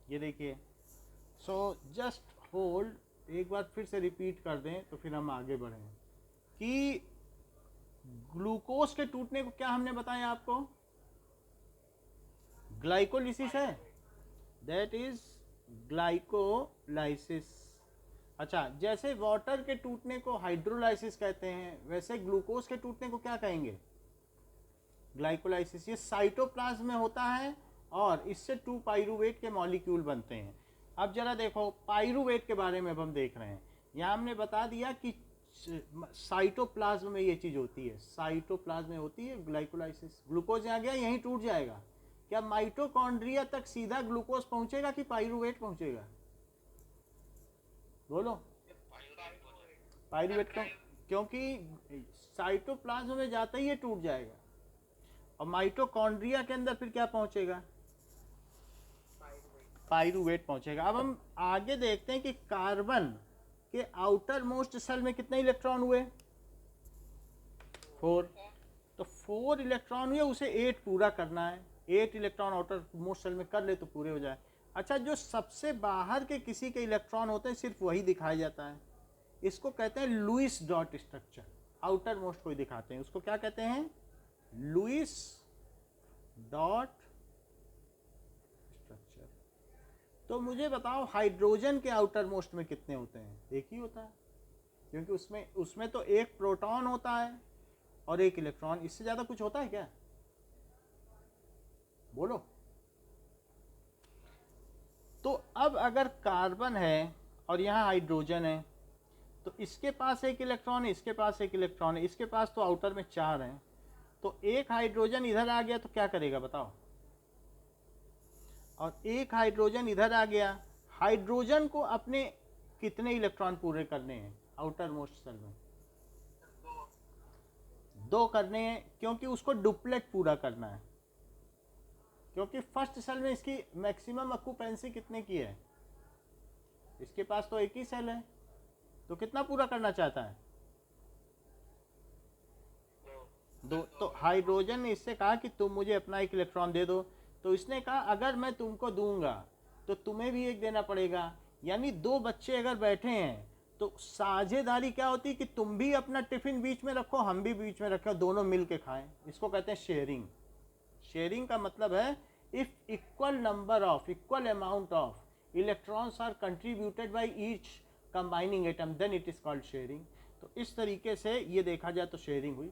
ये देखिए, so just hold, एक बार फिर से रिपीट कर दें तो फिर हम आगे बढ़ें कि ग्लूकोज के टूटने को क्या हमने बताया आपको, ग्लाइकोलिसिस है, दैट इज ग्लाइकोलाइसिस। अच्छा, जैसे वाटर के टूटने को हाइड्रोलाइसिस कहते हैं, वैसे ग्लूकोज के टूटने को क्या कहेंगे, ग्लाइकोलाइसिस। ये साइटोप्लाज्म में होता है और इससे 2 पाइरूवेट के मॉलिक्यूल बनते हैं। अब जरा देखो पाइरूवेट के बारे में अब हम देख रहे हैं। यहाँ हमने बता दिया कि साइटोप्लाज्म में ये चीज होती है, साइटोप्लाज्म में होती है ग्लाइकोलाइसिस। ग्लूकोज यहाँ गया, यहीं टूट जाएगा। क्या माइटोकॉन्ड्रिया तक सीधा ग्लूकोज पहुंचेगा कि पाइरूवेट पहुंचेगा, बोलो। पाइरूवेट क्योंकि साइटोप्लाज्म में जाते ही ये टूट जाएगा, और माइटोकॉन्ड्रिया के अंदर फिर क्या पहुंचेगा, पाइरूवेट पहुंचेगा। अब हम आगे देखते हैं कि कार्बन के आउटर मोस्ट सेल में कितने इलेक्ट्रॉन हुए, 4। तो 4 इलेक्ट्रॉन हुए, उसे 8 पूरा करना है। 8 इलेक्ट्रॉन आउटर मोस्ट सेल में कर ले तो पूरे हो जाए। अच्छा, जो सबसे बाहर के किसी के इलेक्ट्रॉन होते हैं सिर्फ वही दिखाया जाता है, इसको कहते हैं Lewis dot structure. Outer most को ही दिखाते हैं, उसको क्या कहते हैं, लुईस डॉट स्ट्रक्चर। तो मुझे बताओ हाइड्रोजन के आउटर मोस्ट में कितने होते हैं, एक ही होता है, क्योंकि उसमें तो एक प्रोटॉन होता है और एक इलेक्ट्रॉन। इससे ज्यादा कुछ होता है क्या, बोलो। तो अब अगर कार्बन है और यहाँ हाइड्रोजन है, तो इसके पास एक इलेक्ट्रॉन है, इसके पास एक इलेक्ट्रॉन है, इसके पास तो आउटर में 4 हैं। तो एक हाइड्रोजन इधर आ गया तो क्या करेगा बताओ, और एक हाइड्रोजन इधर आ गया। हाइड्रोजन को अपने कितने इलेक्ट्रॉन पूरे करने हैं आउटर मोस्ट सेल में, 2 करने हैं, क्योंकि उसको डुप्लेट पूरा करना है। क्योंकि फर्स्ट सेल में इसकी मैक्सिमम ऑक्यूपेंसी कितने की है, इसके पास तो एक ही सेल है, तो कितना पूरा करना चाहता है, 2। तो हाइड्रोजन ने इससे कहा कि तुम मुझे अपना एक इलेक्ट्रॉन दे दो, तो इसने कहा अगर मैं तुमको दूंगा तो तुम्हें भी एक देना पड़ेगा। यानी 2 बच्चे अगर बैठे हैं तो साझेदारी क्या होती है कि तुम भी अपना टिफिन बीच में रखो, हम भी बीच में रखें, दोनों मिल के खाएं। इसको कहते हैं शेयरिंग। शेयरिंग का मतलब है if equal amount of electrons are contributed by each combining atom, then it is called sharing. तो इस तरीके से ये देखा जाए तो शेयरिंग हुई।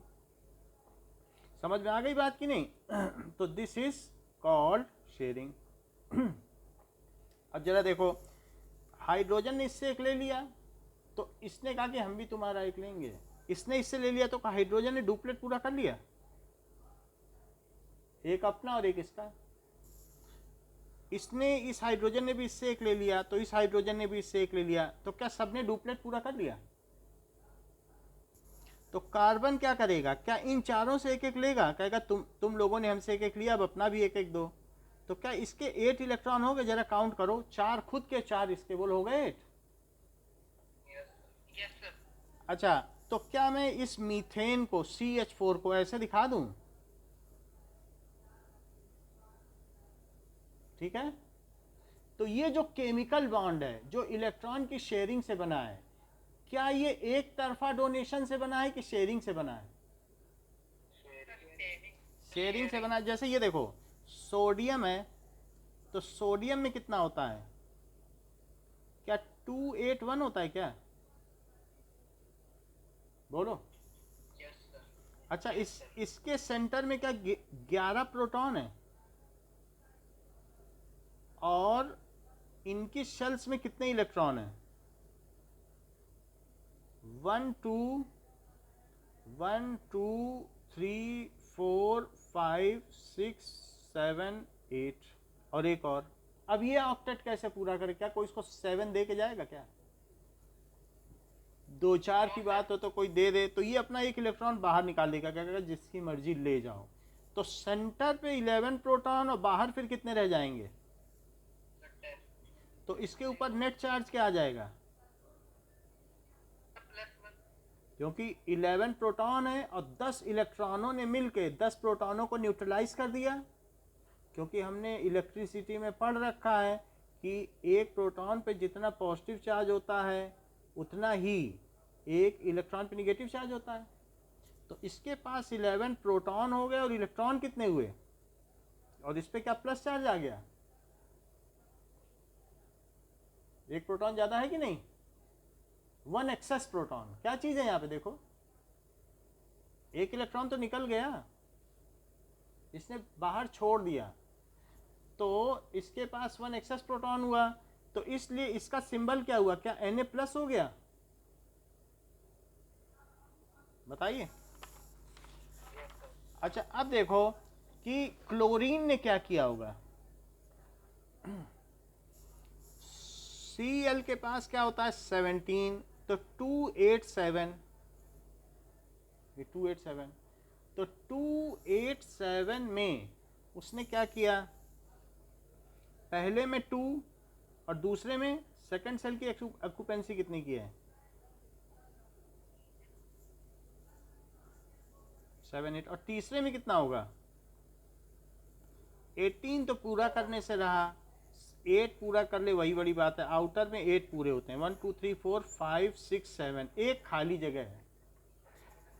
समझ में आ गई बात कि नहीं? तो दिस इज कॉल्ड शेयरिंग। अब जरा देखो, हाइड्रोजन ने इससे एक ले लिया तो इसने कहा कि हम भी तुम्हारा एक लेंगे। इसने इससे ले लिया तो हाइड्रोजन ने डुप्लेट पूरा कर लिया, एक अपना और एक इसका। इसने इस हाइड्रोजन ने भी इससे एक ले लिया तो इस हाइड्रोजन ने भी इससे एक ले लिया, तो क्या सबने डुप्लेट पूरा कर लिया? तो कार्बन क्या करेगा, क्या इन चारों से एक एक लेगा, कहेगा तुम लोगों ने हमसे एक एक लिया, अब अपना भी एक एक दो। तो क्या इसके 8 इलेक्ट्रॉन हो गए, जरा काउंट करो, 4 खुद के 4 इसके, बोल हो गए 8। अच्छा, तो क्या मैं इस मीथेन को CH4 को ऐसे दिखा दूं, ठीक है? तो ये जो केमिकल बॉन्ड है जो इलेक्ट्रॉन की शेयरिंग से बना है, क्या ये एक तरफा डोनेशन से बना है कि शेयरिंग से बना है? शेयरिंग से बना है। जैसे ये देखो सोडियम है, तो सोडियम में कितना होता है, क्या 281 होता है क्या, बोलो। अच्छा, इसके सेंटर में क्या 11 प्रोटॉन है, और इनकी शेल्स में कितने इलेक्ट्रॉन है, 1 2 3 4 5 6 7 8 और एक और। अब ये ऑक्टेट कैसे पूरा करे, क्या कोई इसको 7 दे के जाएगा क्या? 2-4 की बात हो तो कोई दे दे, तो ये अपना एक इलेक्ट्रॉन बाहर निकाल देगा, क्या कहेगा जिसकी मर्जी ले जाओ। तो सेंटर पे 11 प्रोटॉन और बाहर फिर कितने रह जाएंगे, तो इसके ऊपर नेट चार्ज क्या आ जाएगा, क्योंकि 11 प्रोटॉन है और 10 इलेक्ट्रॉनों ने मिलकर 10 प्रोटॉनों को न्यूट्रलाइज कर दिया। क्योंकि हमने इलेक्ट्रिसिटी में पढ़ रखा है कि कि एक प्रोटॉन पे जितना पॉजिटिव चार्ज होता है उतना ही एक इलेक्ट्रॉन पे निगेटिव चार्ज होता है। तो इसके पास 11 प्रोटॉन हो गए और इलेक्ट्रॉन कितने हुए, और इस पे क्या प्लस चार्ज आ गया, एक प्रोटॉन ज्यादा है कि नहीं, 1 एक्सेस प्रोटॉन। क्या चीज है यहाँ पे देखो, एक इलेक्ट्रॉन तो निकल गया, इसने बाहर छोड़ दिया, तो इसके पास 1 एक्सेस प्रोटॉन हुआ, तो इसलिए इसका सिंबल क्या हुआ, क्या Na प्लस हो गया, बताइए। अच्छा अब देखो कि क्लोरीन ने क्या किया होगा। Cl के पास क्या होता है 17, तो 287, ये 287, तो 287 में उसने क्या किया, पहले में 2 और दूसरे में सेकंड सेल की ऑक्यूपेंसी कितनी की है, 7 8, और तीसरे में कितना होगा 18, तो पूरा करने से रहा, 8 पूरा कर ले वही बड़ी बात है, आउटर में 8 पूरे होते हैं, 1 2 3 4 5 6 7, एक खाली जगह है,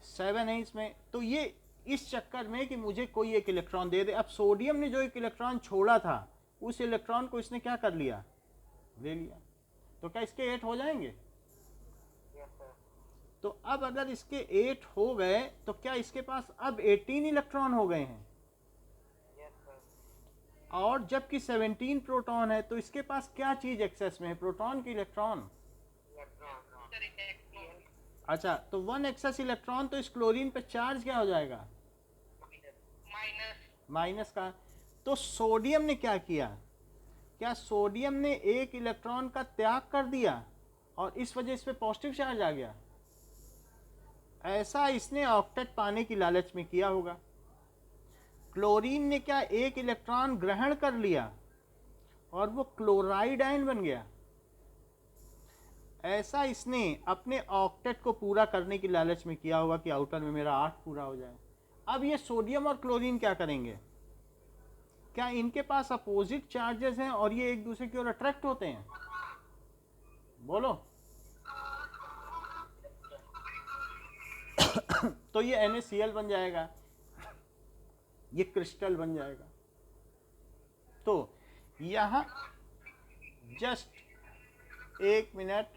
7 है इसमें। तो ये इस चक्कर में कि मुझे कोई एक इलेक्ट्रॉन दे दे। अब सोडियम ने जो एक इलेक्ट्रॉन छोड़ा था उस इलेक्ट्रॉन को इसने क्या कर लिया, ले लिया, तो क्या इसके 8 हो जाएंगे। तो अब अगर इसके 8 हो गए तो क्या इसके पास अब 18 इलेक्ट्रॉन हो गए हैं, और जबकि 17 प्रोटॉन है, तो इसके पास क्या चीज एक्सेस में है, प्रोटॉन की इलेक्ट्रॉन। अच्छा, तो 1 एक्सेस इलेक्ट्रॉन, तो इस क्लोरीन पे चार्ज क्या हो जाएगा, माइनस का। तो सोडियम ने क्या किया, क्या सोडियम ने एक इलेक्ट्रॉन का त्याग कर दिया और इस वजह इस पे पॉजिटिव चार्ज आ गया, ऐसा इसने ऑक्टेट पाने की लालच में किया होगा। क्लोरीन ने क्या एक इलेक्ट्रॉन ग्रहण कर लिया और वो क्लोराइड आयन बन गया, ऐसा इसने अपने ऑक्टेट को पूरा करने की लालच में किया होगा कि आउटर में मेरा 8 पूरा हो जाए। अब ये सोडियम और क्लोरीन क्या करेंगे, क्या इनके पास अपोजिट चार्जेस हैं और ये एक दूसरे की ओर अट्रैक्ट होते हैं, बोलो। तो ये NaCl बन जाएगा, ये क्रिस्टल बन जाएगा। तो यहां जस्ट 1 मिनट,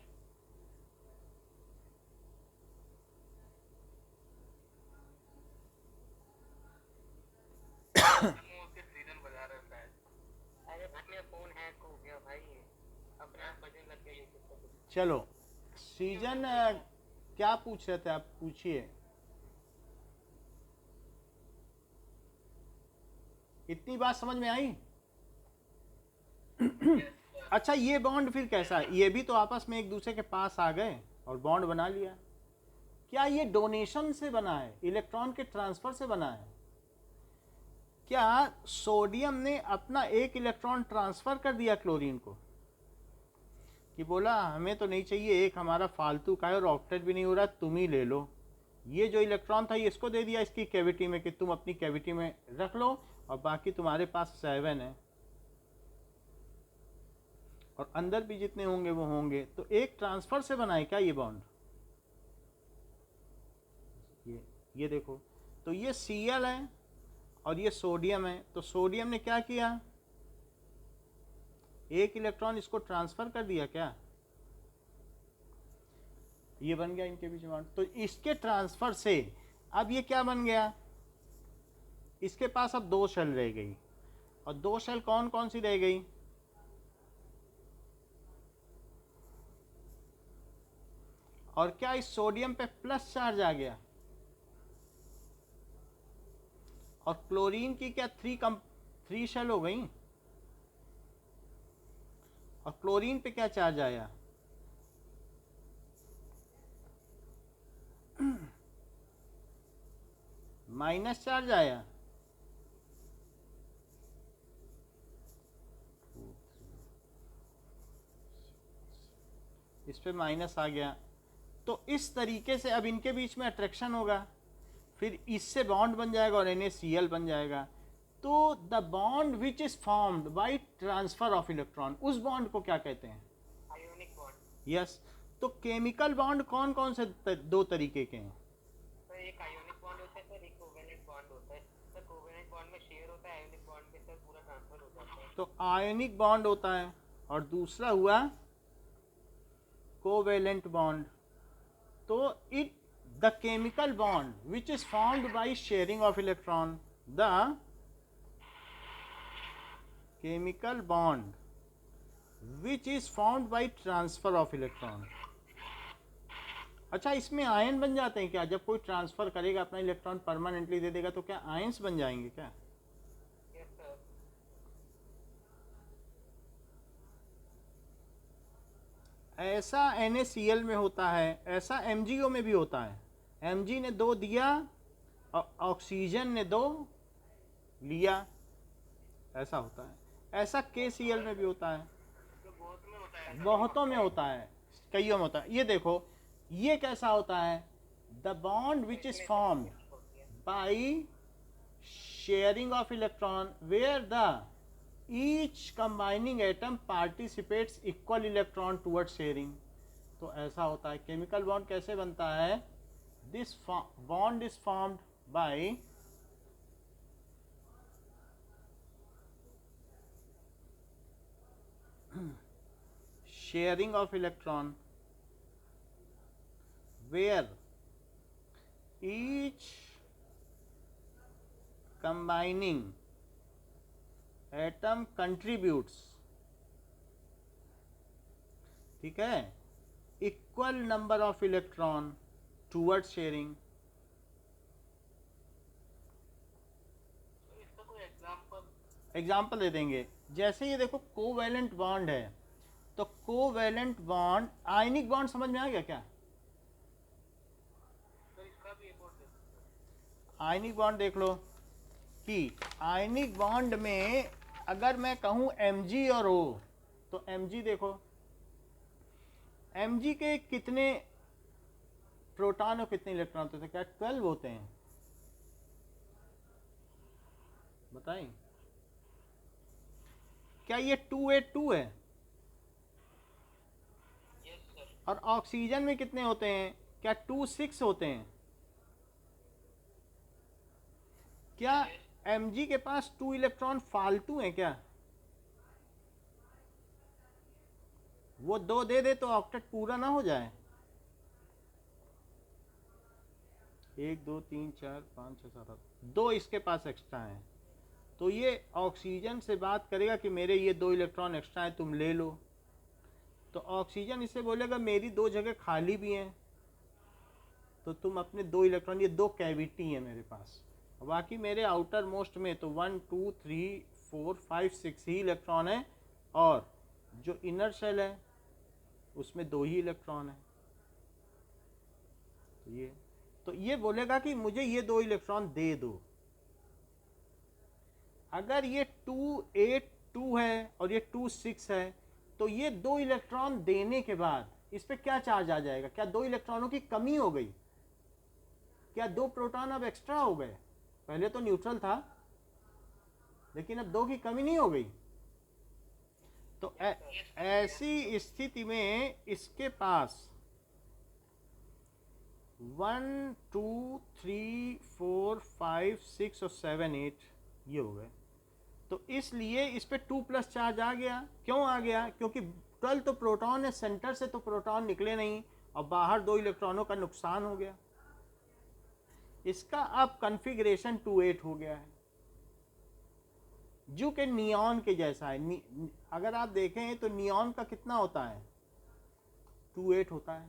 चलो सीजन क्या पूछ रहे थे आप, पूछिए। इतनी बात समझ में आई। अच्छा, ये बॉन्ड फिर कैसा है, ये भी तो आपस में एक दूसरे के पास आ गए और बॉन्ड बना लिया। क्या ये डोनेशन से बना है, इलेक्ट्रॉन के ट्रांसफर से बना है, क्या सोडियम ने अपना एक इलेक्ट्रॉन ट्रांसफर कर दिया क्लोरीन को, कि बोला हमें तो नहीं चाहिए, एक हमारा फालतू का है और ऑक्टेट भी नहीं हो रहा, तुम ही ले लो, ये जो इलेक्ट्रॉन था ये इसको दे दिया इसकी कैविटी में कि तुम अपनी कैविटी में रख लो और बाकी तुम्हारे पास 7 है और अंदर भी जितने होंगे वो होंगे। तो एक ट्रांसफर से बनाए क्या ये बॉन्ड, ये देखो, तो ये Cl है और ये सोडियम है। तो सोडियम ने क्या किया, एक इलेक्ट्रॉन इसको ट्रांसफर कर दिया, क्या ये बन गया इनके बीच में। तो इसके ट्रांसफर से अब ये क्या बन गया, इसके पास अब 2 शेल रह गई, और 2 शेल कौन कौन सी रह गई, और क्या इस सोडियम पे प्लस चार्ज आ गया, और क्लोरीन की क्या 3 शेल हो गई, और क्लोरीन पे क्या चार्ज आया, माइनस चार्ज आया। इस पे माइनस आ गया। तो इस तरीके से अब इनके बीच में अट्रैक्शन होगा, फिर इससे बॉन्ड बन जाएगा और NaCl बन जाएगा। तो the bond which is formed by transfer of electron, उस बॉन्ड को क्या कहते हैं? Ionic bond. यस। तो केमिकल बॉन्ड कौन कौन से दो तरीके के हैं? तो एक आयोनिक बॉन्ड होता है सर, एक कोवेलेंट बॉन्ड होता है सर। कोवेलेंट बॉन्ड में शेयर होता है, आयोनिक बॉन्ड में सर पूरा ट्रांसफर हो जाता है। तो आयोनिक बॉन्ड होता है और दूसरा हुआ कोवेलेंट बॉन्ड। तो it the chemical bond which is formed by sharing of electron, the chemical bond which is formed by transfer of electron. अच्छा, इसमें आयन बन जाते हैं क्या? जब कोई ट्रांसफर करेगा अपना इलेक्ट्रॉन परमानेंटली दे देगा तो क्या आयंस बन जाएंगे क्या? Yes sir. ऐसा NaCl में होता है, ऐसा MgO में भी होता है। Mg ने दो दिया और ऑक्सीजन ने दो लिया, ऐसा होता है। ऐसा KCl में भी होता है, तो बहुत में होता है, बहुतों में होता है, कईयों में होता है। ये देखो, ये कैसा होता है? The bond which is formed by sharing of electron where the each combining atom participates equal electron toward sharing. तो ऐसा होता है। केमिकल बॉन्ड कैसे बनता है? This bond is formed by sharing of electron where each combining atom contributes, ठीक है, equal number of electron towards sharing। तो इसका कोई एग्जाम्पल दे देंगे। जैसे ये देखो कोवैलेंट बॉन्ड है, तो कोवैलेंट बॉन्ड, आयनिक बॉन्ड समझ में आ गया क्या? तो इसका भी एक और दे दो। आयनिक बॉन्ड देख लो कि आयनिक बॉन्ड में अगर मैं कहूं Mg और O, तो Mg देखो, Mg के कितने प्रोटॉन और कितने इलेक्ट्रॉन होते हैं? क्या 12 होते हैं? बताएं, क्या ये 282 है? Yes sir. और ऑक्सीजन में कितने होते हैं? क्या 26 होते हैं? क्या Mg के पास 2 इलेक्ट्रॉन फालतू हैं क्या? वो 2 दे दे तो ऑक्टेट पूरा ना हो जाए? 1 2 3 4 5 6 7 2 इसके पास एक्स्ट्रा हैं। तो ये ऑक्सीजन से बात करेगा कि मेरे ये 2 इलेक्ट्रॉन एक्स्ट्रा हैं, तुम ले लो। तो ऑक्सीजन इससे बोलेगा मेरी 2 जगह खाली भी हैं, तो तुम अपने 2 इलेक्ट्रॉन, ये 2 कैविटी है मेरे पास, बाकी मेरे आउटर मोस्ट में तो 1 2 3 4 5 6 ही इलेक्ट्रॉन है, और जो इनर शेल है उसमें 2 ही इलेक्ट्रॉन है। तो ये बोलेगा कि मुझे ये 2 इलेक्ट्रॉन दे दो। अगर ये 2 8 2 है और ये 2 6 है, तो ये 2 इलेक्ट्रॉन देने के बाद इस पे क्या चार्ज आ जाएगा? क्या 2 इलेक्ट्रॉनों की कमी हो गई? क्या 2 प्रोटॉन अब एक्स्ट्रा हो गए? पहले तो न्यूट्रल था, लेकिन अब 2 की कमी नहीं हो गई। तो ऐसी स्थिति में इसके पास 1 2 3 4 5 6 और 7 8 ये हो गए। तो इसलिए इस पे 2 प्लस चार्ज आ गया। क्यों आ गया? क्योंकि 12 तो प्रोटॉन है, सेंटर से तो प्रोटॉन निकले नहीं और बाहर 2 इलेक्ट्रॉनों का नुकसान हो गया। इसका अब कॉन्फ़िगरेशन 2 8 हो गया है, जो कि नियॉन के जैसा है। अगर आप देखें तो नियॉन का कितना होता है? 2 8 होता है।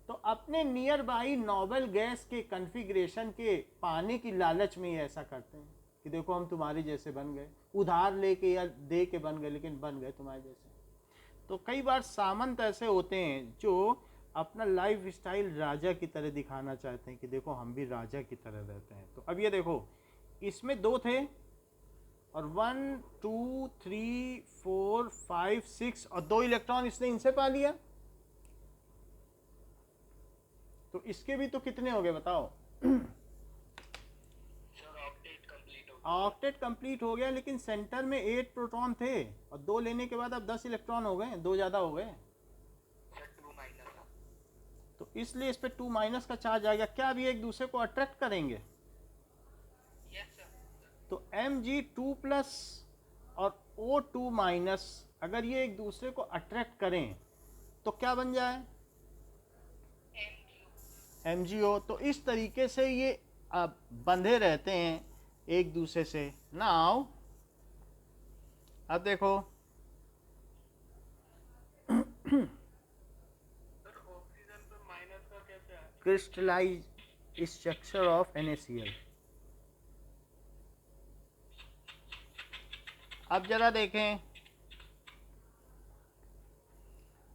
तो अपने नियर बाई नोबल गैस के कॉन्फ़िगरेशन के पाने की लालच में ये ऐसा करते हैं कि देखो हम तुम्हारे जैसे बन गए, उधार लेके या दे के बन गए, लेकिन बन गए तुम्हारे जैसे। तो कई बार सामंत ऐसे होते हैं जो अपना लाइफ स्टाइल राजा की तरह दिखाना चाहते हैं कि देखो हम भी राजा की तरह रहते हैं। तो अब ये देखो, इसमें 2 थे और 1 2 3 4 5 6 और 2 इलेक्ट्रॉन इसने इनसे पा लिया। तो इसके भी तो कितने हो गए बताओ? ऑक्टेट कंप्लीट हो गया, लेकिन सेंटर में 8 प्रोटॉन थे और 2 लेने के बाद अब 10 इलेक्ट्रॉन हो गए, 2 ज़्यादा हो गए, सर 2 माइनस। तो इसलिए इस पे 2 माइनस का चार्ज आ गया। क्या अभी एक दूसरे को अट्रैक्ट करेंगे? Yes sir. तो Mg2 प्लस और O2 माइनस अगर ये एक दूसरे को अट्रैक्ट करें तो क्या बन जाए? MgO। तो इस तरीके से ये बंधे रहते हैं एक दूसरे से। नाउ अब देखो सर ऑक्सीजन पे माइनस का कैसे है? Crystallize structure of NaCl। अब जरा देखें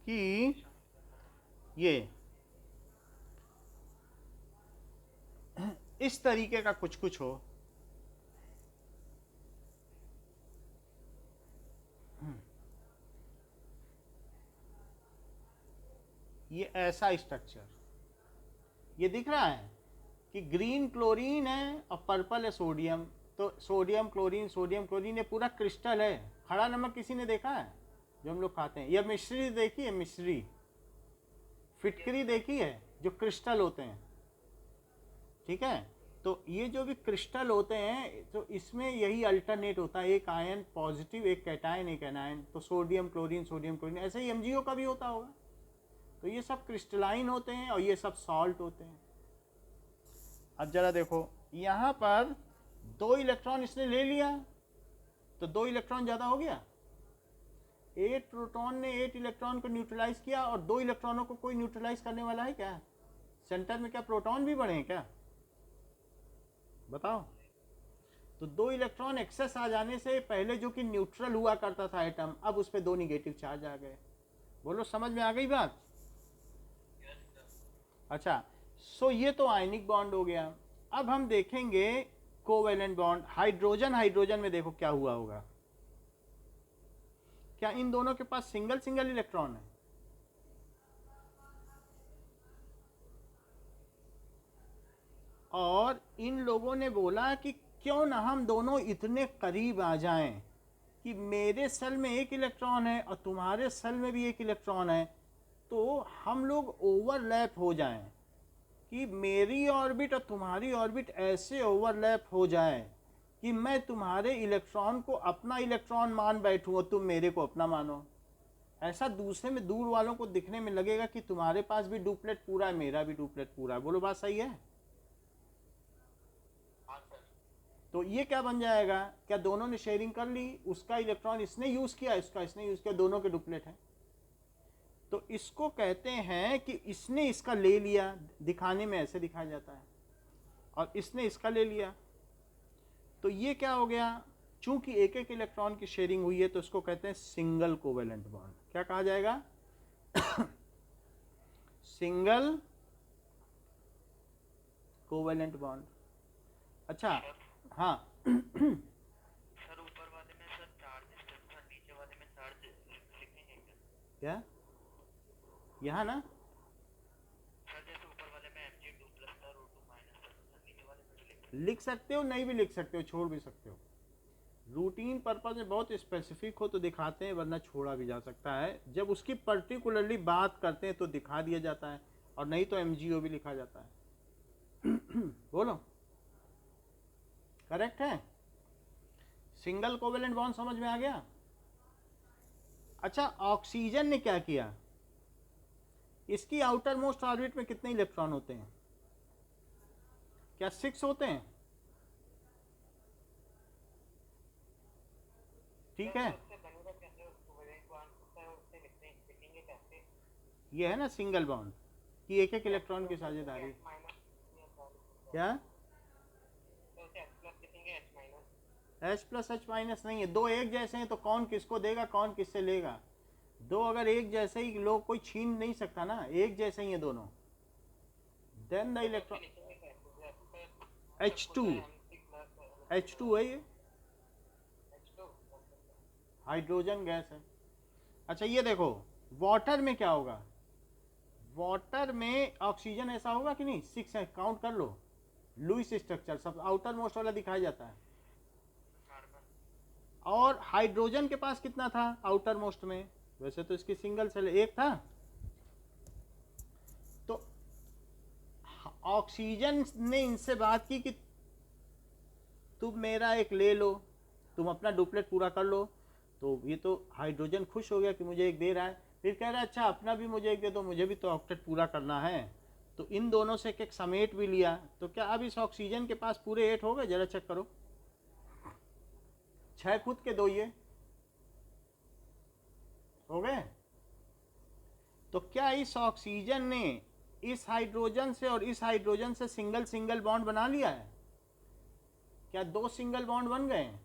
कि ये इस तरीके का कुछ कुछ हो। ये ऐसा स्ट्रक्चर, ये दिख रहा है कि ग्रीन क्लोरीन है और पर्पल है सोडियम। तो सोडियम क्लोरीन ये पूरा क्रिस्टल है। खड़ा नमक किसी ने देखा है जो हम लोग खाते हैं? या मिश्री देखी है? मिश्री, फिटकरी देखी है, जो क्रिस्टल होते हैं, ठीक है। तो ये जो भी क्रिस्टल होते हैं तो इसमें यही अल्टरनेट होता है, एक आयन पॉजिटिव, एक कैटायन, एक एनायन। तो सोडियम क्लोरीन, ऐसे ही MgO का भी होता होगा। तो ये सब क्रिस्टलाइन होते हैं और ये सब सॉल्ट होते हैं। अब जरा देखो यहाँ पर 2 इलेक्ट्रॉन इसने ले लिया, तो 2 इलेक्ट्रॉन ज़्यादा हो गया। 8 प्रोटॉन ने 8 इलेक्ट्रॉन को न्यूट्रलाइज किया और 2 इलेक्ट्रॉनों को कोई न्यूट्रलाइज करने वाला है क्या? सेंटर में क्या प्रोटॉन भी बढ़े हैं क्या? बताओ। तो 2 इलेक्ट्रॉन एक्सेस आ जाने से पहले जो कि न्यूट्रल हुआ करता था एटम, अब उस पर 2 निगेटिव चार्ज आ गए। बोलो समझ में आ गई बात? अच्छा, सो ये तो आयनिक बॉन्ड हो गया। अब हम देखेंगे कोवेलेंट बॉन्ड। हाइड्रोजन में देखो क्या हुआ होगा। क्या इन दोनों के पास सिंगल सिंगल इलेक्ट्रॉन है? और इन लोगों ने बोला कि क्यों ना हम दोनों इतने करीब आ जाएं कि मेरे सेल में 1 इलेक्ट्रॉन है और तुम्हारे सेल में भी 1 इलेक्ट्रॉन है, तो हम लोग ओवरलैप हो जाएं, कि मेरी ऑर्बिट और तुम्हारी ऑर्बिट ऐसे ओवरलैप हो जाए कि मैं तुम्हारे इलेक्ट्रॉन को अपना इलेक्ट्रॉन मान बैठूं और तुम मेरे को अपना मानो। ऐसा दूसरे में दूर वालों को दिखने में लगेगा कि तुम्हारे पास भी डुप्लेट पूरा है, मेरा भी डुप्लेट पूरा है। बोलो बात सही है? तो ये क्या बन जाएगा? क्या दोनों ने शेयरिंग कर ली? उसका इलेक्ट्रॉन इसने यूज किया, इसका इसने यूज किया, दोनों के डुप्लेट हैं। तो इसको कहते हैं कि इसने इसका ले लिया, दिखाने में ऐसे दिखाया जाता है, और इसने इसका ले लिया। तो ये क्या हो गया? चूंकि एक एक इलेक्ट्रॉन की शेयरिंग हुई है तो इसको कहते हैं सिंगल कोवेलेंट बॉन्ड। क्या कहा जाएगा? Single covalent bond. अच्छा, हाँ। सर ऊपर वाले में सर चार्ज था, नीचे वाले में चार्ज लिखेंगे क्या? यहाँ ना सर, जैसे ऊपर वाले में Mg2 प्लस था, O2 माइनस था, तो नीचे वाले में लिख सकते हो, नहीं भी लिख सकते हो, छोड़ भी सकते हो। रूटीन पर्पज में बहुत स्पेसिफिक हो तो दिखाते हैं, वरना छोड़ा भी जा सकता है। जब उसकी पर्टिकुलरली बात करते हैं तो दिखा दिया जाता है, और नहीं तो MgO भी लिखा जाता है। बोलो, करेक्ट है? सिंगल कोवेलेंट बॉन्ड समझ में आ गया? अच्छा, ऑक्सीजन ने क्या किया? इसकी आउटर मोस्ट ऑर्बिट में कितने इलेक्ट्रॉन होते हैं? क्या 6 होते हैं? ठीक है, ये है ना सिंगल बॉन्ड कि एक एक इलेक्ट्रॉन की साझेदारी। क्या? H प्लस H माइनस नहीं है, 2 एक जैसे हैं तो कौन किसको देगा, कौन किससे लेगा? 2 अगर एक जैसे ही लोग, कोई छीन नहीं सकता ना, एक जैसे ही है दोनों। देन द इलेक्ट्रॉन H2 है, ये हाइड्रोजन गैस है। अच्छा ये देखो, वाटर में क्या होगा? वाटर में ऑक्सीजन ऐसा होगा कि नहीं? 6 है, काउंट कर लो। लुईस स्ट्रक्चर सब आउटर मोस्ट वाला दिखाया जाता है। और हाइड्रोजन के पास कितना था आउटर मोस्ट में, वैसे तो इसकी सिंगल सेल एक था, तो ऑक्सीजन ने इनसे बात की कि तुम मेरा एक ले लो, तुम अपना डुप्लेट पूरा कर लो। तो ये तो हाइड्रोजन खुश हो गया कि मुझे एक दे रहा है, फिर कह रहा है अच्छा अपना भी मुझे एक दे दो, मुझे भी तो ऑक्टेट पूरा करना है। तो इन दोनों से एक समेट भी लिया। तो क्या अब इस ऑक्सीजन के पास पूरे 8 हो गए? जरा चेक करो, 6 खुद के 2 ये हो गए। तो क्या इस ऑक्सीजन ने इस हाइड्रोजन से और इस हाइड्रोजन से सिंगल सिंगल बॉन्ड बना लिया है? क्या 2 सिंगल बॉन्ड बन गए हैं?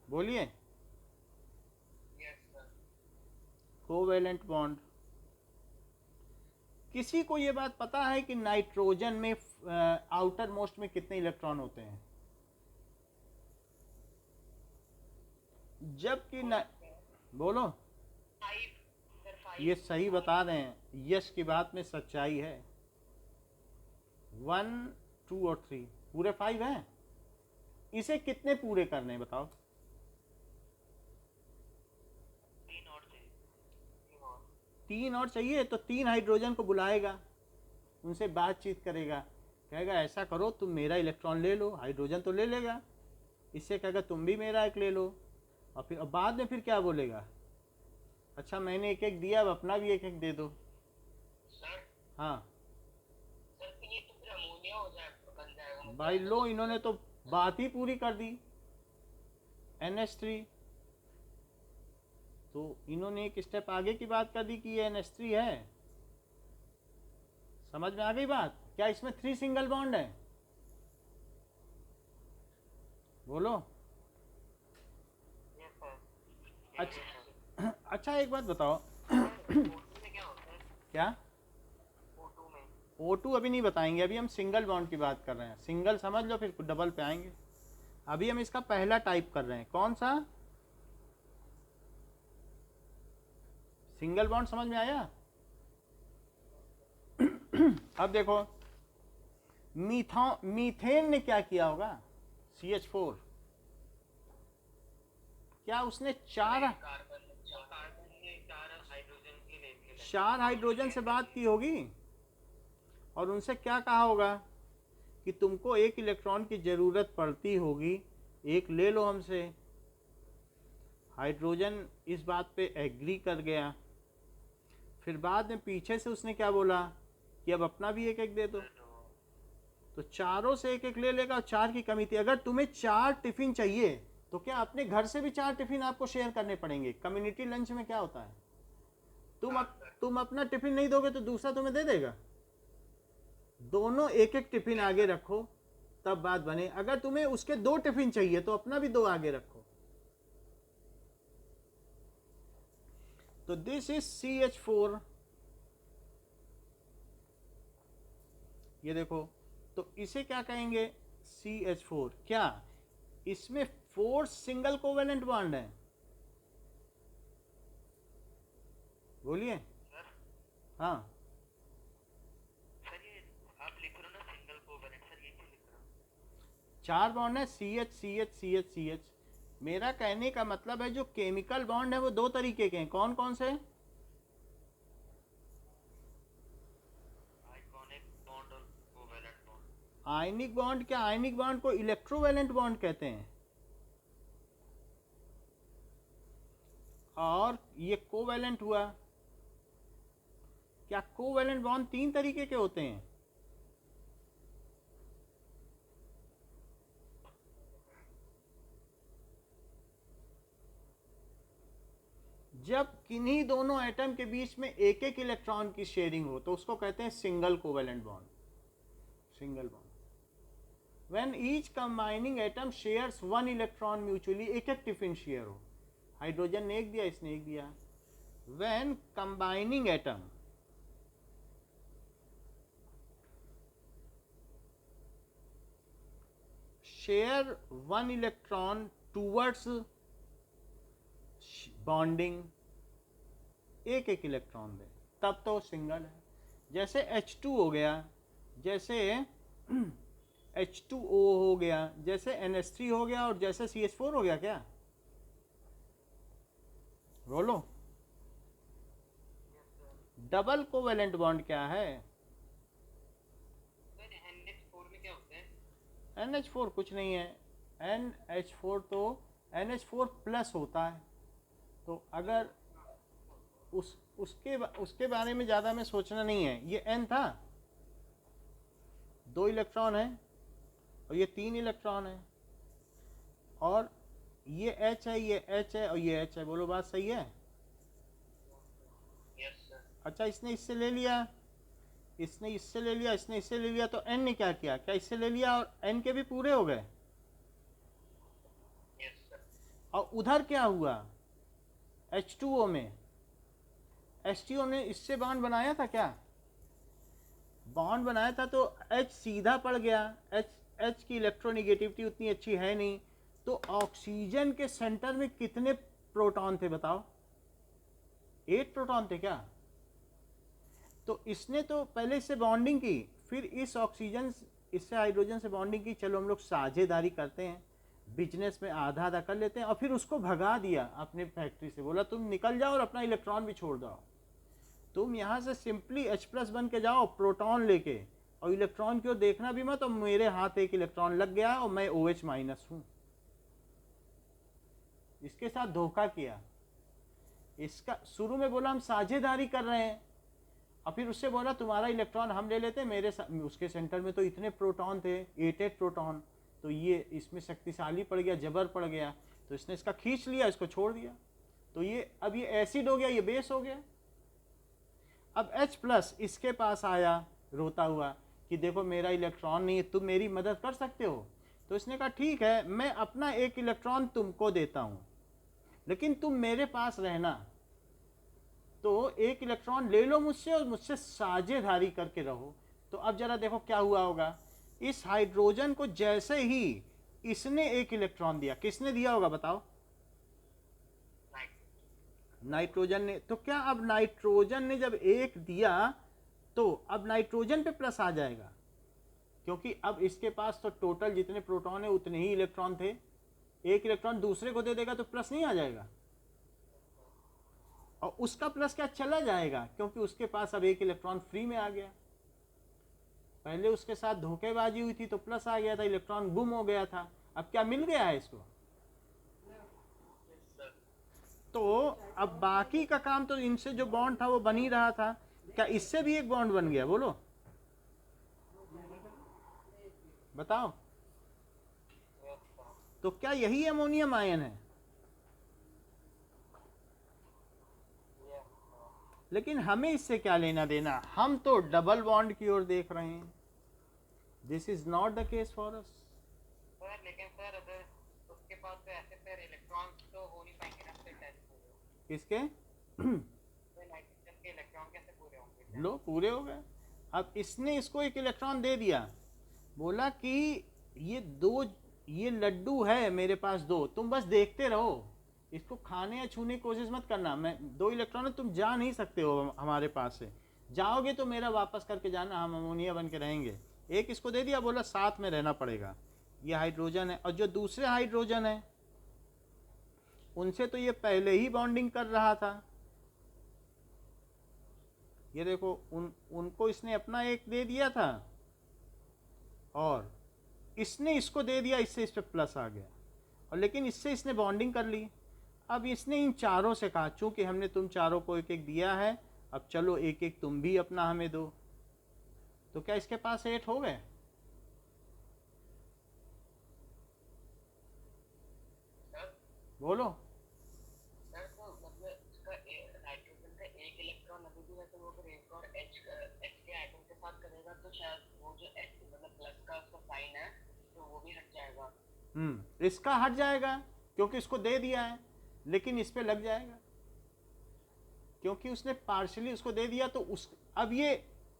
बोलिए। Yes sir. Covalent bond. किसी को ये बात पता है कि नाइट्रोजन में आउटर मोस्ट में कितने इलेक्ट्रॉन होते हैं? जबकि बोलो। 5 सर, 5। ये सही बता रहे हैं, यश की बात में सच्चाई है। 1, 2 और 3 पूरे 5 हैं। इसे कितने पूरे करने हैं बताओ? 3 और चाहिए। 3 और चाहिए। तो 3 हाइड्रोजन को बुलाएगा, उनसे बातचीत करेगा, कहेगा ऐसा करो तुम मेरा इलेक्ट्रॉन ले लो, हाइड्रोजन तो ले लेगा, इससे कहेगा तुम भी मेरा एक ले लो, और फिर अब बाद में फिर क्या बोलेगा, अच्छा मैंने एक एक दिया अब अपना भी एक एक दे दो। सर हाँ सर, फिर ये तो फिर अमोनिया हो जाए, बन जाएगा भाई, लो इन्होंने तो बात ही पूरी कर दी, NH3। तो इन्होंने एक स्टेप आगे की बात कर दी कि ये NH3 है। समझ में आ गई बात? क्या इसमें 3 सिंगल बॉन्ड है? बोलो। Yes sir. अच्छा अच्छा एक बात बताओ। O2 में क्या होता है? क्या? O2 में O2 अभी नहीं बताएंगे, अभी हम सिंगल बॉन्ड की बात कर रहे हैं। सिंगल समझ लो फिर डबल पे आएंगे। अभी हम इसका पहला टाइप कर रहे हैं, कौन सा? Single bond. समझ में आया? अब देखो, मीथेन ने क्या किया होगा? CH4। क्या उसने 4 कार्बन ने 4 हाइड्रोजन की ले ली। 4 हाइड्रोजन से बात की होगी और उनसे क्या कहा होगा कि तुमको एक इलेक्ट्रॉन की ज़रूरत पड़ती होगी, एक ले लो हमसे। हाइड्रोजन इस बात पे एग्री कर गया। फिर बाद में पीछे से उसने क्या बोला कि अब अपना भी एक एक दे दो। तो चारों से एक एक ले लेगा, और 4 की कमी थी। अगर तुम्हें 4 टिफिन चाहिए तो क्या अपने घर से भी 4 टिफिन आपको शेयर करने पड़ेंगे? कम्युनिटी लंच में क्या होता है, तुम अपना टिफिन नहीं दोगे तो दूसरा तुम्हें दे देगा। दोनों एक एक टिफिन आगे रखो तब बात बने। अगर तुम्हें उसके 2 टिफिन चाहिए तो अपना भी 2 आगे रखो। तो दिस इज CH4। ये देखो, तो इसे क्या कहेंगे? CH4। क्या इसमें 4 सिंगल कोवेलेंट बॉन्ड है? बोलिए। हाँ सर ये आप लिख रहे हो ना सिंगल कोवेलेंट, सर ये क्यों लिख रहे हो? 4 बॉन्ड है, CH CH CH CH। मेरा कहने का मतलब है जो केमिकल बॉन्ड है वो 2 तरीके के हैं। कौन कौन से? आइकॉनिक बॉन्ड और कोवेलेंट बॉन्ड। Ionic bond. क्या आयनिक बॉन्ड को इलेक्ट्रोवैलेंट बॉन्ड कहते हैं, और ये कोवैलेंट हुआ। क्या कोवैलेंट बॉन्ड 3 तरीके के होते हैं? जब किन्हीं दोनों एटम के बीच में एक एक इलेक्ट्रॉन की शेयरिंग हो तो उसको कहते हैं single covalent bond. Single bond. When each combining atom shares 1 electron mutually, एक एक टिफिन शेयर हो। हाइड्रोजन ने एक दिया, इसने एक दिया। When combining atom share 1 electron towards bonding, एक एक इलेक्ट्रॉन दे, तब तो सिंगल है। जैसे H2 हो गया, जैसे H2O हो गया, जैसे NH3 हो गया और जैसे CH4 हो गया क्या? बोलो, डबल कोवेलेंट बॉन्ड क्या है? सर NH4 में क्या होता है? NH4 कुछ नहीं है, NH4 तो NH4 प्लस होता है। तो अगर उसके बारे में ज़्यादा में सोचना नहीं है। ये N था, 2 इलेक्ट्रॉन है और ये 3 इलेक्ट्रॉन है, और ये H है, ये H है और ये H है। बोलो बात सही है? Yes sir. अच्छा, इसने इससे ले लिया, इसने इससे ले लिया, इसने इससे ले लिया, तो N ने क्या किया? क्या इससे ले लिया और N के भी पूरे हो गए? Yes sir. और उधर क्या हुआ? H2O में H2O ने इससे बॉन्ड बनाया था क्या? बॉन्ड बनाया था तो H सीधा पड़ गया। H की इलेक्ट्रोनिगेटिविटी उतनी अच्छी है नहीं, तो ऑक्सीजन के सेंटर में कितने प्रोटॉन थे बताओ? 8 प्रोटॉन थे क्या? तो इसने तो पहले इससे बॉन्डिंग की, फिर इस ऑक्सीजन इससे हाइड्रोजन से बॉन्डिंग की, चलो हम लोग साझेदारी करते हैं, बिजनेस में आधा आधा कर लेते हैं, और फिर उसको भगा दिया अपने फैक्ट्री से, बोला तुम निकल जाओ और अपना इलेक्ट्रॉन भी छोड़ दो, तुम यहाँ से सिंपली H+ बन के जाओ प्रोटॉन लेके, और इलेक्ट्रॉन की ओर देखना भी मत, और मेरे हाथ एक इलेक्ट्रॉन लग गया और मैं OH- हूँ। इसके साथ धोखा किया। इसका शुरू में बोला हम साझेदारी कर रहे हैं, और फिर उससे बोला तुम्हारा इलेक्ट्रॉन हम ले लेते हैं, उसके सेंटर में तो इतने प्रोटॉन थे, 8 प्रोटॉन, तो ये इसमें शक्तिशाली पड़ गया, जबर पड़ गया, तो इसने इसका खींच लिया, इसको छोड़ दिया, तो ये अब ये एसिड हो गया, ये बेस हो गया। अब H+ इसके पास आया रोता हुआ कि देखो मेरा इलेक्ट्रॉन नहीं है, तुम मेरी मदद कर सकते हो। तो इसने कहा ठीक है, मैं अपना एक इलेक्ट्रॉन तुमको देता हूँ, लेकिन तुम मेरे पास रहना, तो एक इलेक्ट्रॉन ले लो मुझसे और मुझसे साझेदारी करके रहो। तो अब जरा देखो क्या हुआ होगा, इस हाइड्रोजन को जैसे ही इसने एक इलेक्ट्रॉन दिया, किसने दिया होगा बताओ? नाइट्रोजन ने। तो क्या अब नाइट्रोजन ने जब एक दिया तो अब नाइट्रोजन पे प्लस आ जाएगा, क्योंकि अब इसके पास तो टोटल जितने प्रोटॉन है उतने ही इलेक्ट्रॉन थे, एक इलेक्ट्रॉन दूसरे को दे देगा तो प्लस नहीं आ जाएगा, और उसका प्लस क्या चला जाएगा, क्योंकि उसके पास अब एक इलेक्ट्रॉन फ्री में आ गया। पहले उसके साथ धोखेबाजी हुई थी तो प्लस आ गया था, इलेक्ट्रॉन गुम हो गया था, अब क्या मिल गया है इसको? तो अब बाकी का काम तो इनसे जो बॉन्ड था वो बन ही रहा था, क्या इससे भी एक बॉन्ड बन गया? बोलो बताओ, तो क्या यही अमोनियम आयन है? लेकिन हमें इससे क्या लेना देना, हम तो डबल बॉन्ड की ओर देख रहे हैं। This is not the case for us. Sir लेकिन सर अगर उसके पास तो ऐसे फिर इलेक्ट्रॉन तो हो नहीं पाएंगे ना फिर टेस्ट पूरे। किसके? तो नाइट्रोजन के इलेक्ट्रॉन कैसे पूरे होंगे? लो पूरे हो गए। अब इसने इसको एक इलेक्ट्रॉन दे दिया, बोला कि ये लड्डू है मेरे पास 2, तुम बस देखते रहो, इसको खाने या छूने की कोशिश मत करना, मैं 2 इलेक्ट्रॉन है, तुम जा नहीं सकते हो हमारे पास से, जाओगे तो मेरा वापस करके जाना, हम अमोनिया बन के रहेंगे। एक इसको दे दिया, बोला साथ में रहना पड़ेगा। ये हाइड्रोजन है, और जो दूसरे हाइड्रोजन है उनसे तो ये पहले ही बॉन्डिंग कर रहा था। ये देखो उनको इसने अपना एक दे दिया था और इसने इसको दे दिया, इससे इस पर प्लस आ गया, और लेकिन इससे इसने बॉन्डिंग कर ली। अब इसने इन चारों से कहा चूंकि हमने तुम चारों को एक एक दिया है, अब चलो एक एक तुम भी अपना हमें दो। तो क्या इसके पास 8 हो गए? बोलो। सर तो मतलब इसका नाइट्रोजन का एक इलेक्ट्रॉन अभी भी है, तो वो फिर एक और H के एटम के साथ करेगा तो शायद वो जो H मतलब प्लस का उसका साइन है तो वो भी हट जाएगा। इसका हट जाएगा क्योंकि इसको दे दिया है, लेकिन इस पे लग जाएगा क्योंकि उसने पार्शियली उसको दे दिया। तो अब ये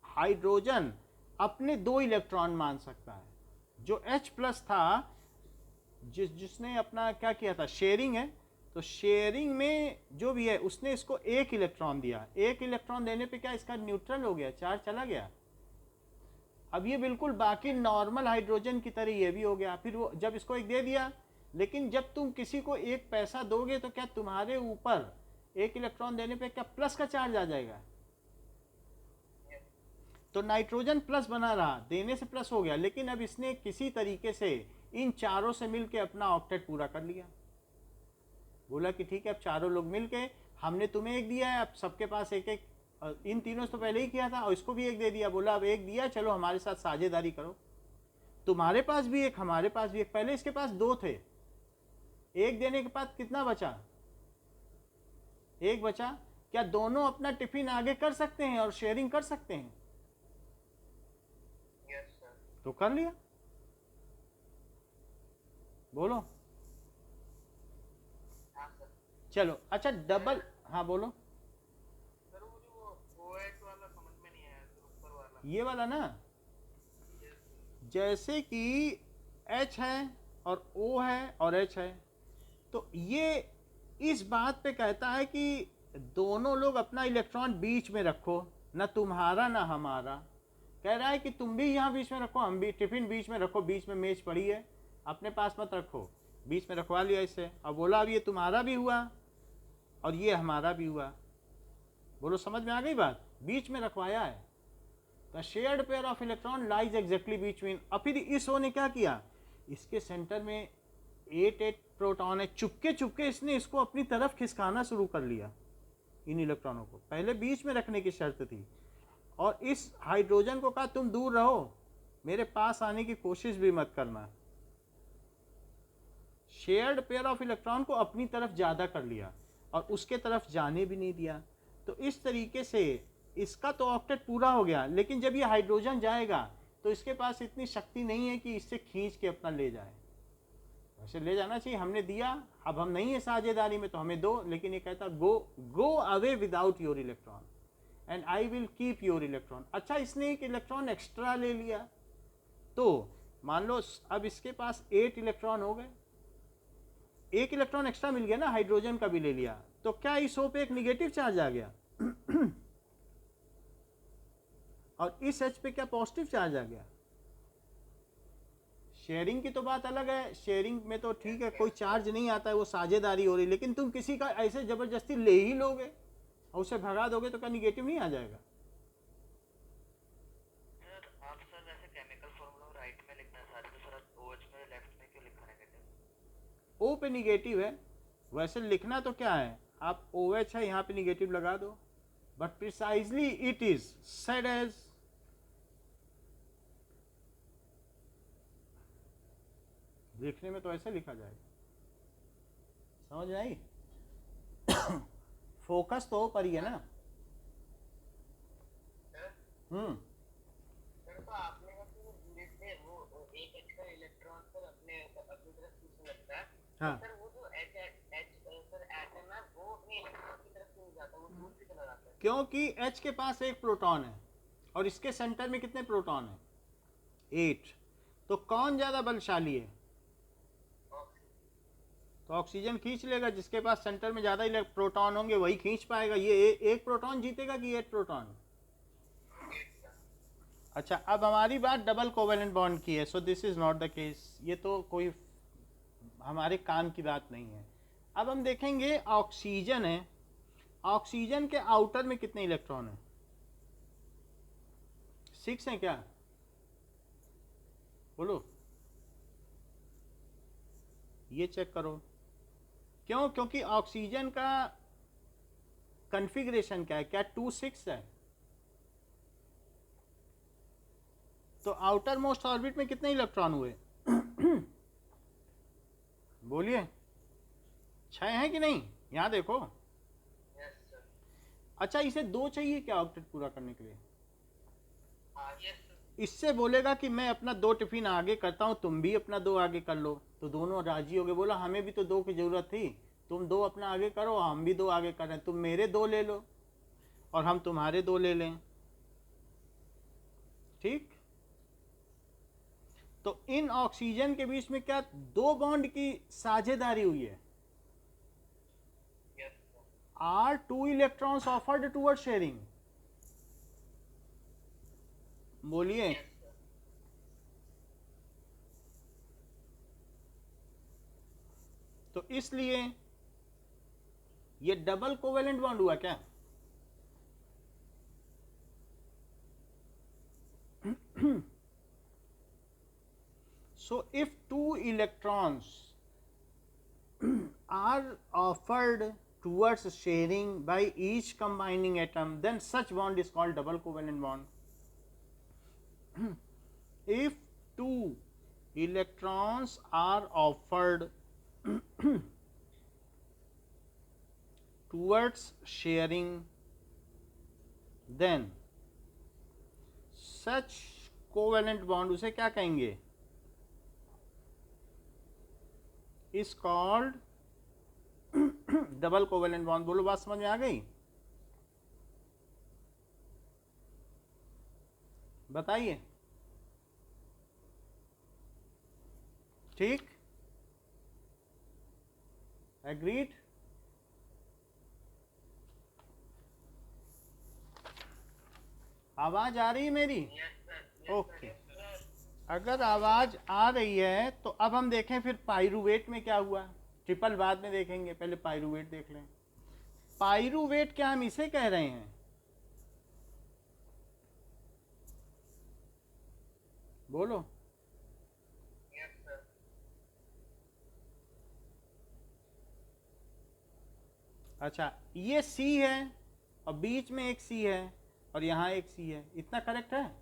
हाइड्रोजन अपने 2 इलेक्ट्रॉन मान सकता है। जो H+ था, जिसने अपना क्या किया था, शेयरिंग है, तो शेयरिंग में जो भी है उसने इसको 1 इलेक्ट्रॉन दिया। 1 इलेक्ट्रॉन देने पे क्या इसका न्यूट्रल हो गया, चार्ज चला गया, अब ये बिल्कुल बाकी नॉर्मल हाइड्रोजन की तरह ये भी हो गया। फिर वो जब इसको एक दे दिया, लेकिन जब तुम किसी को एक पैसा दोगे तो क्या तुम्हारे ऊपर एक इलेक्ट्रॉन देने पे क्या प्लस का चार्ज आ जाएगा? तो नाइट्रोजन प्लस बना रहा, देने से प्लस हो गया, लेकिन अब इसने किसी तरीके से इन चारों से मिलके अपना ऑक्टेट पूरा कर लिया। बोला कि ठीक है, अब चारों लोग मिलके, हमने तुम्हें एक दिया है, अब सबके पास एक एक, इन तीनों से तो पहले ही किया था और इसको भी एक दे दिया। बोला अब एक दिया, चलो हमारे साथ साझेदारी करो, तुम्हारे पास भी एक, हमारे पास भी एक। पहले इसके पास दो थे, एक देने के बाद कितना बचा? एक बचा। क्या दोनों अपना टिफिन आगे कर सकते हैं और शेयरिंग कर सकते हैं? तो कर लिया। बोलो। चलो अच्छा, डबल, हाँ बोलो। सर मुझे वो OH वाला समझ में नहीं आया, सर ऊपर वाला ये वाला ना, जैसे कि H है और O है और H है, तो ये इस बात पे कहता है कि दोनों लोग अपना इलेक्ट्रॉन बीच में रखो, ना तुम्हारा ना हमारा। कह रहा है कि तुम भी यहाँ बीच में रखो, हम भी टिफिन बीच में रखो, बीच में मेज पड़ी है, अपने पास मत रखो, बीच में रखवा लिया इससे। अब बोला अब ये तुम्हारा भी हुआ और ये हमारा भी हुआ। बोलो समझ में आ गई बात? बीच में रखवाया है। The shared pair of electron lies exactly between. अब फिर इस O ने क्या किया, इसके सेंटर में 8 प्रोटॉन है, चुपके चुपके इसने इसको अपनी तरफ खिसकाना शुरू कर लिया, इन इलेक्ट्रॉनों को। पहले बीच में रखने की शर्त थी, और इस हाइड्रोजन को कहा तुम दूर रहो, मेरे पास आने की कोशिश भी मत करना। शेयर्ड पेयर ऑफ इलेक्ट्रॉन को अपनी तरफ ज़्यादा कर लिया और उसके तरफ जाने भी नहीं दिया। तो इस तरीके से इसका तो ऑक्टेट पूरा हो गया, लेकिन जब ये हाइड्रोजन जाएगा तो इसके पास इतनी शक्ति नहीं है कि इससे खींच के अपना ले जाए। वैसे ले जाना चाहिए, हमने दिया, अब हम नहीं है साझेदारी में तो हमें दो, लेकिन ये कहता go away without your electron and I will keep your electron. अच्छा, इसने एक इलेक्ट्रॉन एक्स्ट्रा ले लिया, तो मान लो अब इसके पास 8 इलेक्ट्रॉन हो गए, एक इलेक्ट्रॉन एक्स्ट्रा मिल गया ना, हाइड्रोजन का भी ले लिया, तो क्या इस O पे एक निगेटिव चार्ज आ गया और इस H पे क्या पॉजिटिव चार्ज आ गया? शेयरिंग की तो बात अलग है, शेयरिंग में तो ठीक है, कोई चार्ज नहीं आता है, वो साझेदारी हो रही, लेकिन तुम किसी का ऐसे जबरदस्ती ले ही लोगे और उसे भगा दोगे तो क्या निगेटिव नहीं आ जाएगा? सर आप सर ऐसे केमिकल फॉर्मूला राइट में लिखना है सारे, तो सर OH में लेफ्ट में क्यों लिखा नेगेटिव? O पे निगेटिव है, वैसे लिखना तो क्या है, आप OH है यहाँ पे निगेटिव लगा दो, but precisely it is said as, लिखने में तो ऐसे लिखा जाएगा। समझ में आई? फोकस तो O पर ही है ना। सर तो आपने कहा कि वो धीरे से वो एक H का इलेक्ट्रॉन सर अपनी तरफ खींचने लगता है। हाँ। सर वो जो H सर एटम है वो अपने इलेक्ट्रॉन की तरफ नहीं जाता, वो दूर से चला जाता है। क्योंकि H के पास एक प्रोटॉन है और इसके सेंटर में कितने प्रोटॉन है? 8। तो कौन ज़्यादा बलशाली है? तो ऑक्सीजन खींच लेगा, जिसके पास सेंटर में ज़्यादा प्रोटॉन होंगे वही खींच पाएगा। ये एक प्रोटॉन जीतेगा कि 8 प्रोटॉन? अच्छा, अब हमारी बात डबल कोवेलेंट बॉन्ड की है, so this is not the case, ये तो कोई हमारे काम की बात नहीं है। अब हम देखेंगे ऑक्सीजन है, ऑक्सीजन के आउटर में कितने इलेक्ट्रॉन हैं? 6 हैं क्या? बोलो, ये चेक करो। क्यों? क्योंकि ऑक्सीजन का कॉन्फ़िगरेशन क्या है? क्या 2-6 है? तो आउटर मोस्ट ऑर्बिट में कितने इलेक्ट्रॉन हुए? बोलिए, 6 हैं कि नहीं? यहाँ देखो। अच्छा, इसे 2 चाहिए क्या ऑक्टेट पूरा करने के लिए? इससे बोलेगा कि मैं अपना 2 टिफिन आगे करता हूँ, तुम भी अपना 2 आगे कर लो, तो दोनों राजी हो गए। बोला हमें भी तो 2 की ज़रूरत थी, तुम 2 अपना आगे करो, हम भी 2 आगे कर रहे हैं, तुम मेरे 2 ले लो और हम तुम्हारे 2 ले लें। ठीक? तो इन ऑक्सीजन के बीच में क्या 2 बॉन्ड की साझेदारी हुई है? Are 2 electrons offered towards sharing? बोलिए, तो इसलिए ये डबल कोवेलेंट बॉन्ड हुआ क्या? So if two electrons are offered towards sharing by each combining atom, then such bond is called double covalent bond. If two electrons are offered towards sharing, then such covalent bond, उसे क्या कहेंगे? Is called double covalent bond. बोलो, बात समझ में आ गई? बताइए. ठीक, एग्रीड? आवाज आ रही है मेरी? ओके. अगर आवाज आ रही है तो अब हम देखें फिर पाइरूवेट में क्या हुआ. ट्रिपल बाद में देखेंगे, पहले पाइरूवेट देख लें. पाइरूवेट क्या हम इसे कह रहे हैं? बोलो. अच्छा, ये सी है और बीच में एक सी है और यहाँ एक सी है, इतना करेक्ट है?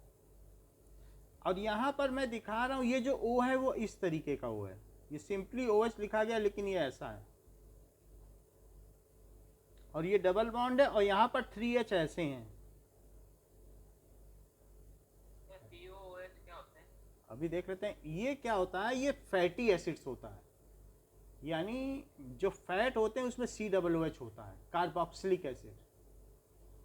और यहाँ पर मैं दिखा रहा हूँ ये जो O है वो इस तरीके का O है. ये सिंपली OH लिखा गया लेकिन ये ऐसा है. और ये डबल बॉन्ड है और यहाँ पर 3H ऐसे हैं. अभी देख लेते हैं ये क्या होता है. ये फैटी एसिड्स होता है, यानी जो फैट होते हैं उसमें COOH होता है, कार्बोक्सिलिक एसिड.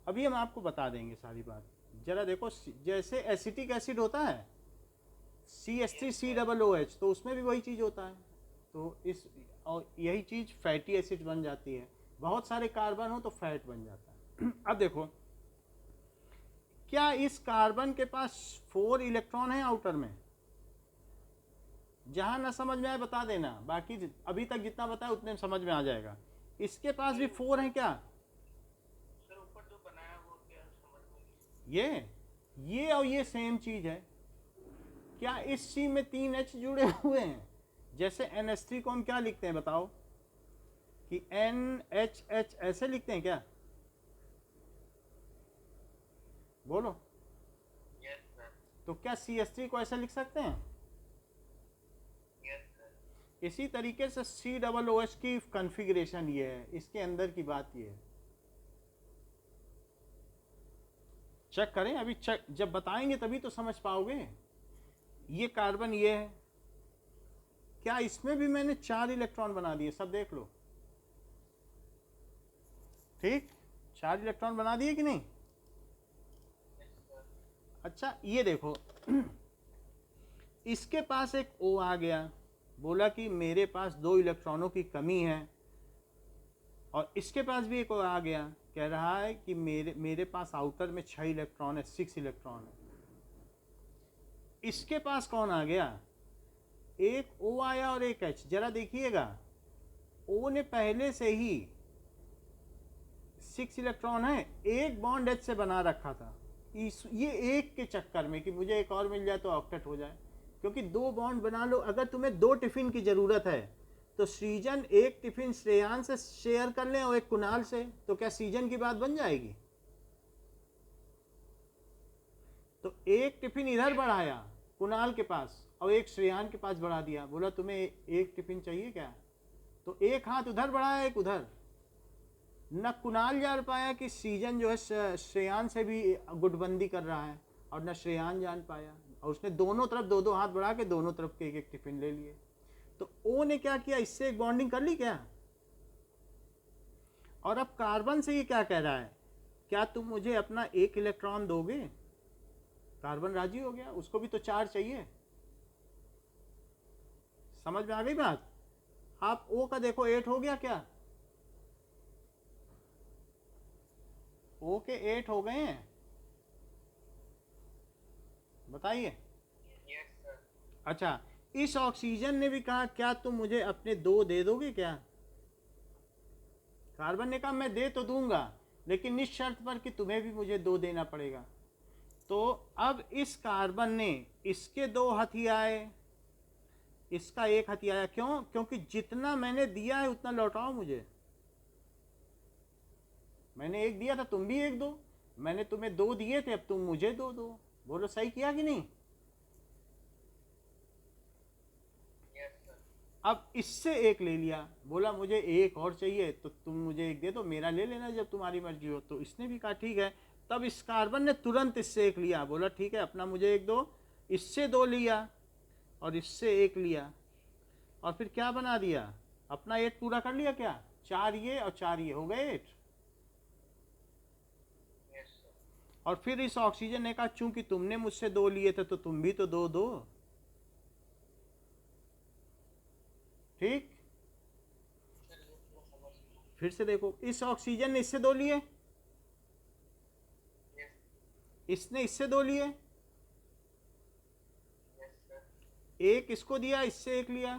अभी हम आपको बता देंगे सारी बात. जरा देखो, जैसे एसिटिक एसिड होता है CH3COOH, तो उसमें भी वही चीज़ होता है. तो इस और यही चीज़ फैटी एसिड बन जाती है. बहुत सारे कार्बन हो तो फैट बन जाता है. अब देखो, क्या इस कार्बन के पास 4 इलेक्ट्रॉन है आउटर में? जहाँ ना समझ में आए बता देना, बाकी अभी तक जितना बताया उतने में समझ में आ जाएगा. इसके पास भी 4 हैं क्या? सर ऊपर जो बनाया वो क्या समझ में? ये और ये सेम चीज है. क्या इस सी में 3 H जुड़े हुए हैं? जैसे NH3 को हम क्या लिखते हैं बताओ? कि NHH ऐसे लिखते हैं क्या? बोलो. Yes sir. तो क्या CH3 को ऐसे लिख सकते हैं? Yes sir. इसी तरीके से COOH की कॉन्फ़िगरेशन ये है. इसके अंदर की बात ये है. चेक करें, अभी चेक जब बताएंगे तभी तो समझ पाओगे. ये कार्बन ये है, क्या इसमें भी मैंने 4 इलेक्ट्रॉन बना दिए? सब देख लो. ठीक, 4 इलेक्ट्रॉन बना दिए कि नहीं? अच्छा, ये देखो, इसके पास एक O आ गया, बोला कि मेरे पास 2 इलेक्ट्रॉनों की कमी है. और इसके पास भी एक O आ गया, कह रहा है कि मेरे पास आउटर में 6 इलेक्ट्रॉन है, 6 इलेक्ट्रॉन है. इसके पास कौन आ गया? एक O आया और एक H. जरा देखिएगा, O ने पहले से ही 6 इलेक्ट्रॉन है, एक बॉन्ड H से बना रखा था. ये एक के चक्कर में कि मुझे एक और मिल जाए तो ऑक्टेट हो जाए, क्योंकि 2 बॉन्ड बना लो. अगर तुम्हें 2 टिफिन की जरूरत है तो सृजन एक टिफिन श्रेयान से शेयर कर लें और एक कुणाल से, तो क्या सृजन की बात बन जाएगी? तो एक टिफिन इधर बढ़ाया कुणाल के पास और एक श्रेयान के पास बढ़ा दिया. बोला तुम्हें एक टिफिन चाहिए क्या? तो एक हाथ उधर बढ़ाया, एक उधर. न कुणाल जान पाया कि सृजन जो है श्रेयान से भी गुटबंदी कर रहा है, और न श्रेयान जान पाया, और उसने दोनों तरफ 2-2 हाथ बढ़ा के दोनों तरफ के एक टिफिन ले लिए. तो O ने क्या किया? इससे एक बॉन्डिंग कर ली क्या? और अब कार्बन से ये क्या कह रहा है? क्या तुम मुझे अपना 1 इलेक्ट्रॉन दोगे? कार्बन राजी हो गया, उसको भी तो 4 चाहिए. समझ में आ गई बात? आप O का देखो 8 हो गया क्या? O के 8 हो गए हैं, बताइए. Yes sir. अच्छा, इस ऑक्सीजन ने भी कहा क्या तुम मुझे अपने 2 दे दोगे क्या? कार्बन ने कहा मैं दे तो दूंगा, लेकिन इस शर्त पर कि तुम्हें भी मुझे 2 देना पड़ेगा। तो अब इस कार्बन ने इसके 2 हथियाए, इसका 1 हथियाया। क्यों? क्योंकि जितना मैंने दिया है उतना लौटाओ मुझे। मैंने 1 दिया था, तुम भी 1 दो। मैंने तुम्हें 2 दिए थे, अब तुम मुझे 2 दो। बोलो सही किया कि नहीं? Yes sir. अब इससे 1 ले लिया, बोला मुझे 1 और चाहिए, तो तुम मुझे 1 दे दो, मेरा ले लेना जब तुम्हारी मर्जी हो। तो इसने भी कहा ठीक है। तब इस कार्बन ने तुरंत इससे 1 लिया, बोला ठीक है अपना मुझे 1 दो। इससे 2 लिया और इससे 1 लिया, और फिर क्या बना दिया, अपना 8 पूरा कर लिया। क्या 4 ये और 4 ये हो गए 8। Yes sir. और फिर इस ऑक्सीजन ने कहा चूंकि तुमने मुझसे 2 लिए थे तो तुम भी तो 2 दो। ठीक, सर ये पूरा समझ गया। फिर से देखो, इस ऑक्सीजन ने इससे 2 लिए, यस। इसने इससे 2 लिए, यस सर। 1 इसको दिया, इससे 1 लिया।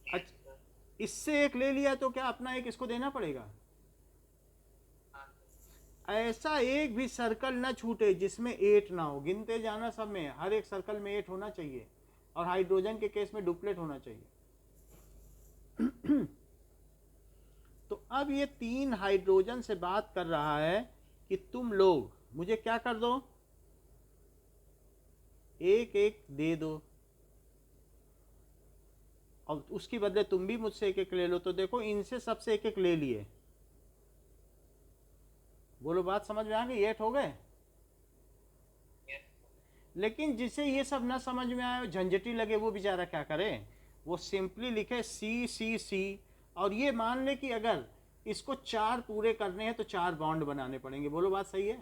यस अच्छा, सर। इससे 1 ले लिया तो क्या अपना 1 इसको देना पड़ेगा। हाँ सर। ऐसा एक भी सर्कल ना छूटे जिसमें 8 ना हो। गिनते जाना सब में, हर एक सर्कल में 8 होना चाहिए, और हाइड्रोजन के केस में डुप्लेट होना चाहिए। तो अब ये 3 हाइड्रोजन से बात कर रहा है कि तुम लोग मुझे क्या कर दो, 1-1 दे दो, और उसकी बदले तुम भी मुझसे 1-1 ले लो। तो देखो इनसे सबसे 1-1 ले लिए। बोलो बात समझ में आ गई? 8 हो गए। Yes sir. लेकिन जिसे ये सब ना समझ में आए, झंझटी लगे, वो बेचारा क्या करे, वो सिंपली लिखे सी सी सी, और ये मान ले कि अगर इसको 4 पूरे करने हैं तो 4 बॉन्ड बनाने पड़ेंगे। बोलो बात सही है?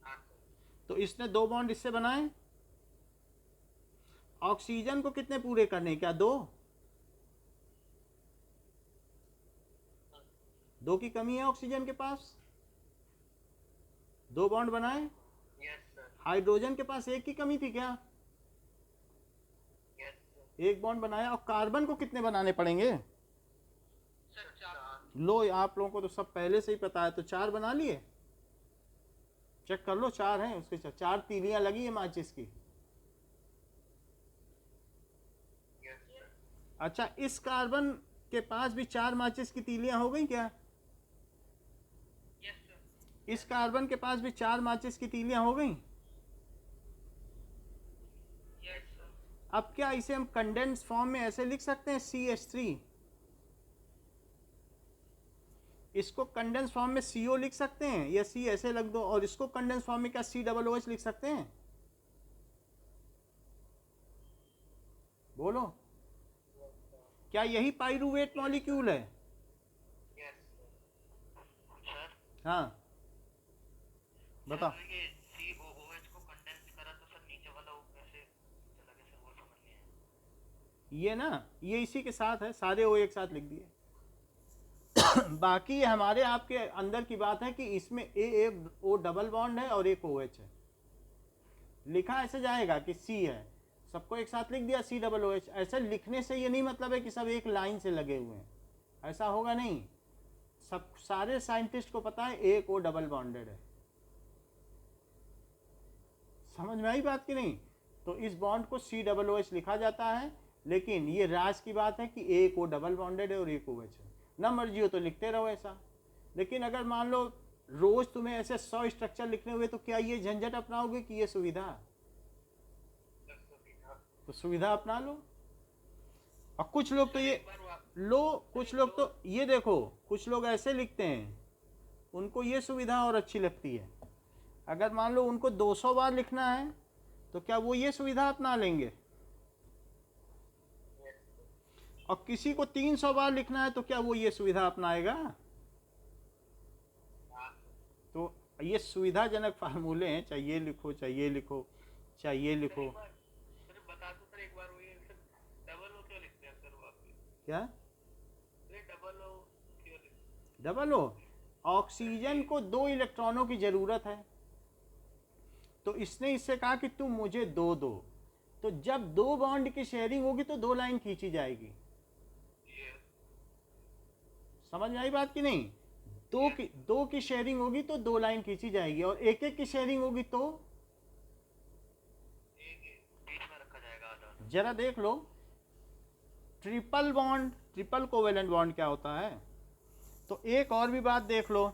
हाँ सर। तो इसने 2 बॉन्ड इससे बनाए। ऑक्सीजन को कितने पूरे करने हैं? क्या 2? 2 की कमी है ऑक्सीजन के पास, 2 बॉन्ड बनाए। Yes sir. हाइड्रोजन के पास 1 की कमी थी क्या? Yes sir. 1 बॉन्ड बनाया। और कार्बन को कितने बनाने पड़ेंगे? सर 4। लो, आप लोगों को तो सब पहले से ही पता है, तो 4 बना लिए। चेक कर लो, 4 हैं उसके, 4 तीलियां लगी है माचिस की। Yes sir. अच्छा, इस कार्बन के पास भी 4 माचिस की तीलियां हो गई क्या? Yes sir. इस कार्बन के पास भी 4 माचिस की तीलियां हो गई। Yes sir. अब क्या इसे हम कंडेंस फॉर्म में ऐसे लिख सकते हैं CH3? इसको कंडेंस फॉर्म में CO लिख सकते हैं, या C ऐसे लग दो, और इसको कंडेंस फॉर्म में क्या COOH लिख सकते हैं? बोलो, क्या यही पाइरूवेट मॉलिक्यूल है? Yes sir. सर हाँ बताओ। ये COOH को कंडेंस करा तो सर नीचे वाला वो कैसे चला गया सर, वो समझ नहीं आया। ये ना, ये इसी के साथ है, सारे O एक साथ लिख दिए। बाकी हमारे आपके अंदर की बात है कि इसमें AO डबल बॉन्ड है और एक OH है। लिखा ऐसे जाएगा कि C है, सबको एक साथ लिख दिया COOH। ऐसे लिखने से ये नहीं मतलब है कि सब एक लाइन से लगे हुए हैं, ऐसा होगा नहीं। सब सारे साइंटिस्ट को पता है एक O डबल बॉन्डेड है। समझ में आई बात कि नहीं? तो इस बॉन्ड को COOH लिखा जाता है, लेकिन ये राज की बात है कि एक O डबल बॉन्डेड है और एक OH है। ना मर्जी हो तो लिखते रहो ऐसा। लेकिन अगर मान लो रोज तुम्हें ऐसे 100 स्ट्रक्चर लिखने हुए, तो क्या ये झंझट अपनाओगे कि ये सुविधा? तो सुविधा अपना लो। और कुछ लोग तो ये लो, कुछ लोग तो ये देखो, कुछ लोग ऐसे लिखते हैं, उनको ये सुविधा और अच्छी लगती है। अगर मान लो उनको 200 बार लिखना है, तो क्या वो ये सुविधा अपना लेंगे? और किसी को 300 बार लिखना है, तो क्या वो ये सुविधा अपनाएगा? तो ये सुविधाजनक फार्मूले हैं, चाहिए लिखो, चाहिए लिखो, चाहिए लिखो। सर बता दो सर एक बार, वो ये डबल ओ क्यों लिखते हैं सर वो? क्या डबल ओ क्यों लिखते हैं? Double O? ऑक्सीजन को 2 इलेक्ट्रॉनों की जरूरत है, तो इसने इससे कहा कि तुम मुझे 2 दो। तो जब दो बॉन्ड की शेयरिंग होगी तो दो लाइन खींची जाएगी। समझ में आई बात कि नहीं? दो की शेयरिंग होगी तो दो लाइन खींची जाएगी, और एक एक की शेयरिंग होगी तो बीच में रखा जाएगा आधा। जरा देख लो, triple bond, triple covalent bond क्या होता है। तो एक और भी बात देख लो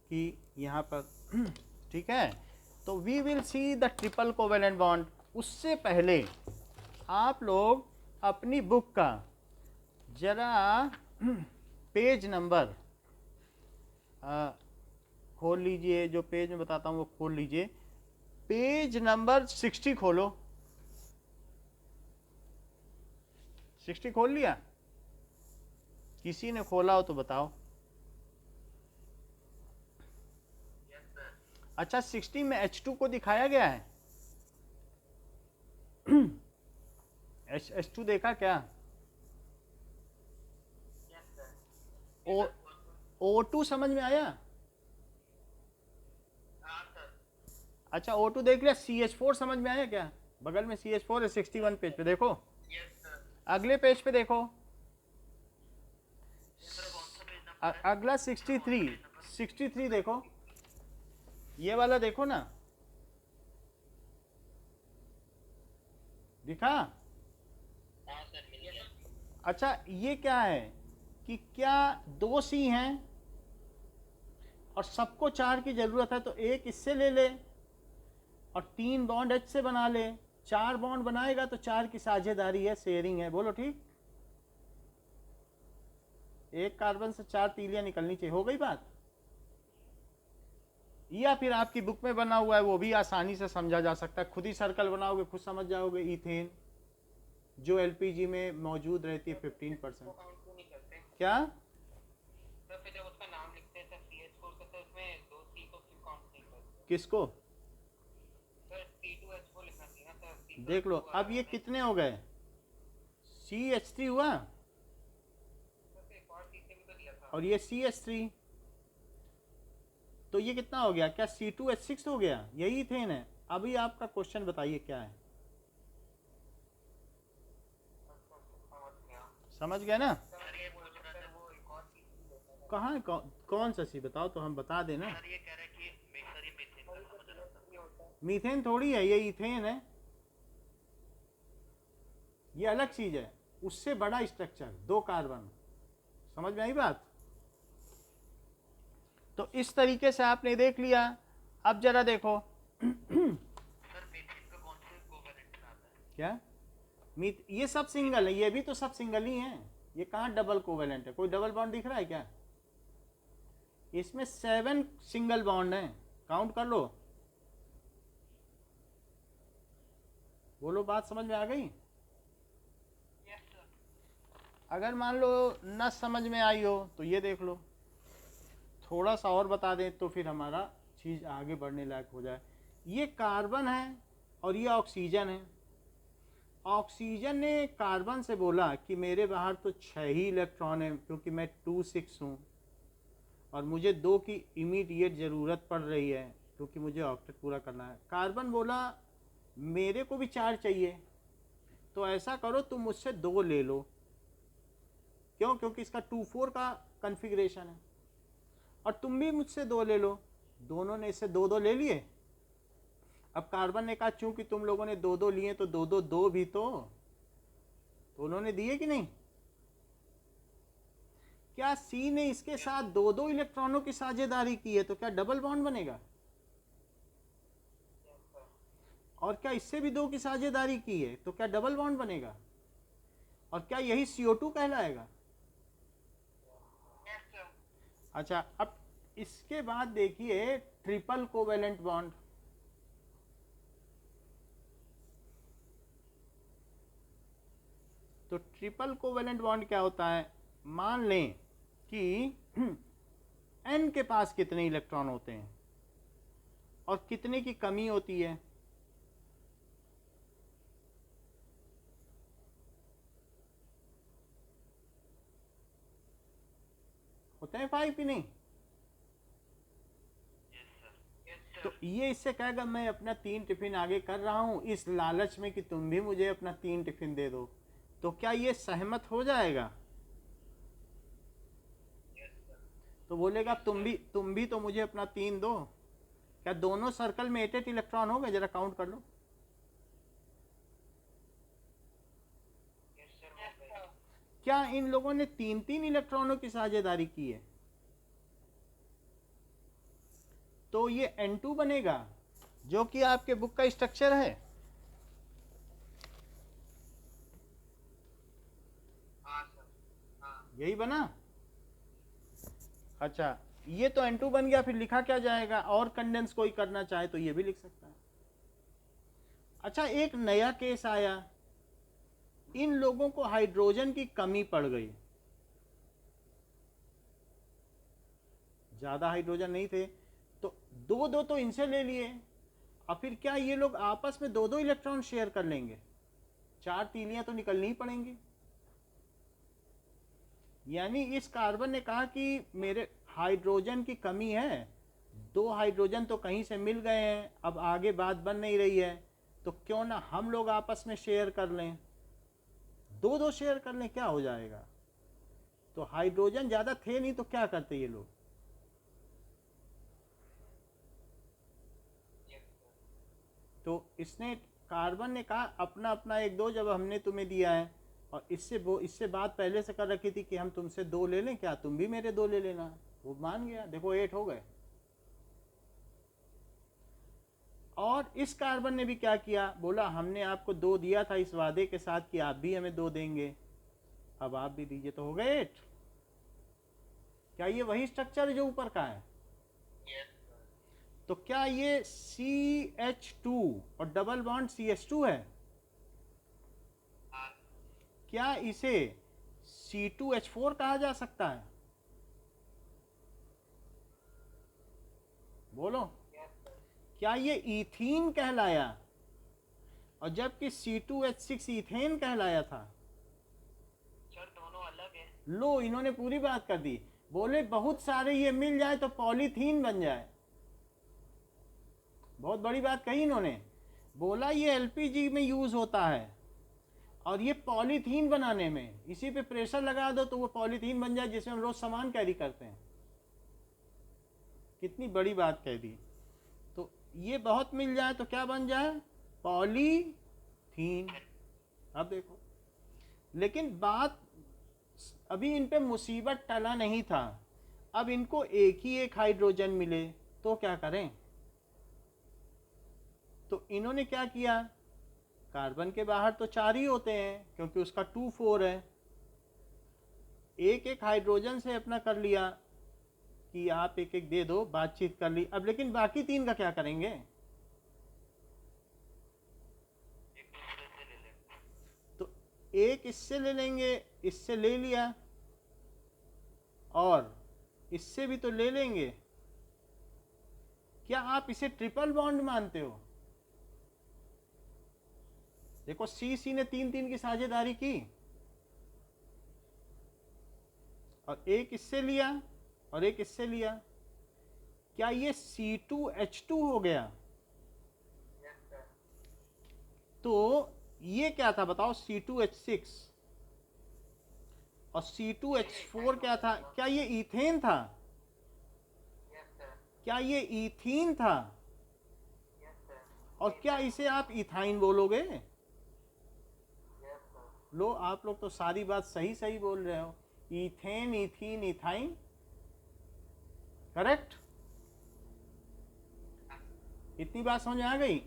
कि यहाँ पर ठीक है, तो we will see the triple covalent bond. उससे पहले आप लोग अपनी बुक का जरा पेज नंबर खोल लीजिए, जो पेज में बताता हूँ वो खोल लीजिए। पेज नंबर 60 खोलो। 60 खोल लिया? किसी ने खोला हो तो बताओ। अच्छा, 60 में H2 को दिखाया गया है। H2 देखा क्या? O2 समझ में आया? अच्छा, O2 देख लिया। CH4 समझ में आया क्या? बगल में CH4 है 61 पेज पे, देखो। अगले पेज पे देखो, अगला 63 देखो, ये वाला देखो ना, दिखा? अच्छा, ये क्या है कि क्या दो सी हैं और सबको चार की जरूरत है, तो एक इससे ले ले और तीन बॉन्ड H से बना ले। चार बॉन्ड बनाएगा तो चार की साझेदारी है, शेयरिंग है। बोलो ठीक? एक कार्बन से चार तीलियां निकलनी चाहिए। हो गई बात? या फिर आपकी बुक में बना हुआ है, वो भी आसानी से समझा जा सकता है। खुद ही सर्कल बनाओगे, खुद समझ जाओगे। इथेन जो एलपीजी में मौजूद रहती है 15%। क्या? तो फिर जब उसका नाम लिखते हैं सर CH4 का, तो उसमें दो C को क्यों काउंट नहीं करते? किसको? सर C2H4 लिखना चाहिए ना सर। देख लो, अब ये कितने हो गए? CH3 हुआ और ये CH3, तो ये कितना हो गया? क्या C2H6 हो गया? यही इथेन है। अभी आपका क्वेश्चन बताइए क्या है? समझ गए ना? कहाँ कौन सा सी बताओ तो हम बता देना। सर ये कह रहा है कि सर ये मीथेन का समझ रहा था। मीथेन थोड़ी है, ये इथेन है। ये अलग चीज है, उससे बड़ा स्ट्रक्चर, दो कार्बन। समझ में आई बात? तो इस तरीके से आपने देख लिया। अब जरा देखो सर मीथेन का कौन से कोवेलेंट में आता है? क्या ये सब सिंगल है, ये भी तो सब सिंगल ही है। ये कहाँ डबल कोवेलेंट है? कोई डबल बॉन्ड दिख रहा है क्या? इसमें 7 सिंगल बॉन्ड हैं, काउंट कर लो। बोलो, बात समझ में आ गई? अगर मान लो न समझ में आई हो तो ये देख लो, थोड़ा सा और बता दें तो फिर हमारा चीज़ आगे बढ़ने लायक हो जाए। ये कार्बन है और ये ऑक्सीजन है। ऑक्सीजन ने कार्बन से बोला कि मेरे बाहर तो 6 ही इलेक्ट्रॉन है, क्योंकि मैं 2 6 हूँ और मुझे 2 की इमीडिएट ज़रूरत पड़ रही है, क्योंकि मुझे ऑक्टेट पूरा करना है। कार्बन बोला मेरे को भी 4 चाहिए, तो ऐसा करो तुम मुझसे 2 ले लो। क्यों? क्योंकि इसका 2 4 का कन्फिग्रेशन है। और तुम भी मुझसे 2 ले लो। दोनों ने इससे 2 2 ले लिए। अब कार्बन ने कहा चूंकि तुम लोगों ने 2 2 लिए तो 2 2 2 भी तो उन्होंने दिए कि नहीं? क्या सी ने इसके साथ 2 2 इलेक्ट्रॉनों की साझेदारी की है, तो क्या डबल बॉन्ड बनेगा? और क्या इससे भी 2 की साझेदारी की है, तो क्या डबल बॉन्ड बनेगा? और क्या यही CO2 कहलाएगा? अच्छा, अब इसके बाद देखिए ट्रिपल कोवेलेंट बॉन्ड। तो ट्रिपल कोवेलेंट बॉन्ड क्या होता है? मान लें कि n के पास कितने इलेक्ट्रॉन होते हैं और कितने की कमी होती है। होते हैं 5 ही नहीं? तो ये इससे कहेगा मैं अपना 3 टिफिन आगे कर रहा हूँ इस लालच में कि तुम भी मुझे अपना 3 टिफिन दे दो। तो क्या ये सहमत हो जाएगा? Yes sir. तो बोलेगा तुम भी तो मुझे अपना 3 दो। क्या दोनों सर्कल में 8 इलेक्ट्रॉन हो गए? जरा काउंट कर लो। यस सर, हो गए। क्या इन लोगों ने 3 इलेक्ट्रॉनों की साझेदारी की है? तो ये N2 बनेगा, जो कि आपके बुक का स्ट्रक्चर है। हाँ सर, हाँ। यही बना। अच्छा, ये तो N2 बन गया, फिर लिखा क्या जाएगा? और कंडेंस कोई करना चाहे तो ये भी लिख सकता है। अच्छा, एक नया केस आया, इन लोगों को हाइड्रोजन की कमी पड़ गई, ज्यादा हाइड्रोजन नहीं थे, तो दो दो तो इनसे ले लिए, और फिर क्या ये लोग आपस में 2-2 इलेक्ट्रॉन शेयर कर लेंगे? 4 तीलियां तो निकलनी ही पड़ेंगी। यानी इस कार्बन ने कहा कि मेरे हाइड्रोजन की कमी है, 2 हाइड्रोजन तो कहीं से मिल गए हैं, अब आगे बात बन नहीं रही है, तो क्यों ना हम लोग आपस में शेयर कर लें, 2-2 शेयर कर लें, क्या हो जाएगा? तो हाइड्रोजन ज़्यादा थे नहीं तो क्या करते ये लोग? Yes sir. तो इसने कार्बन ने कहा अपना अपना 1-2 जब हमने तुम्हें दिया है, और इससे बात पहले से कर रखी थी कि हम तुमसे 2 ले लें, क्या तुम भी मेरे 2 ले लेना। वो मान गया, देखो 8 हो गए। और इस कार्बन ने भी क्या किया, बोला हमने आपको 2 दिया था इस वादे के साथ कि आप भी हमें 2 देंगे, अब आप भी दीजिए, तो हो गए 8। क्या ये वही स्ट्रक्चर है जो ऊपर का है? Yes sir. तो क्या ये CH2 और डबल बॉन्ड CH2 है? हाँ। क्या इसे C2H4 कहा जा सकता है? बोलो, यस सर। क्या ये इथीन कहलाया, और जबकि C2H6 इथेन कहलाया था? सर, दोनों अलग है। लो, इन्होंने पूरी बात कर दी। बोले बहुत सारे ये मिल जाए तो पॉलीथीन बन जाए। बहुत बड़ी बात कही इन्होंने। बोला ये एलपीजी में यूज होता है, और ये पॉलीथीन बनाने में इसी पे प्रेशर लगा दो तो वो पॉलीथीन बन जाए जिसमें हम रोज सामान कैरी करते हैं। कितनी बड़ी बात कह दी। तो ये बहुत मिल जाए तो क्या बन जाए? पॉलीथीन। अब देखो, लेकिन बात अभी इन पे मुसीबत टला नहीं था। अब इनको एक ही एक हाइड्रोजन मिले तो क्या करें? तो इन्होंने क्या किया, कार्बन के बाहर तो 4 ही होते हैं क्योंकि उसका 2-4 है, एक एक हाइड्रोजन से अपना कर लिया कि आप एक एक दे दो, बातचीत कर ली। अब लेकिन बाकी 3 का क्या करेंगे? एक दूसरे से ले लेंगे। तो एक इससे ले लेंगे, इससे ले लिया, और इससे भी तो ले लेंगे। क्या आप इसे ट्रिपल बॉन्ड मानते हो? देखो सी ने 3-3 की साझेदारी की, और एक इससे लिया और एक इससे लिया। क्या ये C2H2 हो गया? Yes sir. तो ये क्या था बताओ? C2H6 और C2H4 क्या था? क्या ये इथेन था? Yes sir. क्या ये इथीन था? Yes sir. और क्या इसे आप इथाइन बोलोगे? Yes sir. लो, आप लोग तो सारी बात सही सही बोल रहे हो। Ethane, ethene, ethyne, correct. इतनी बात समझ आ गई?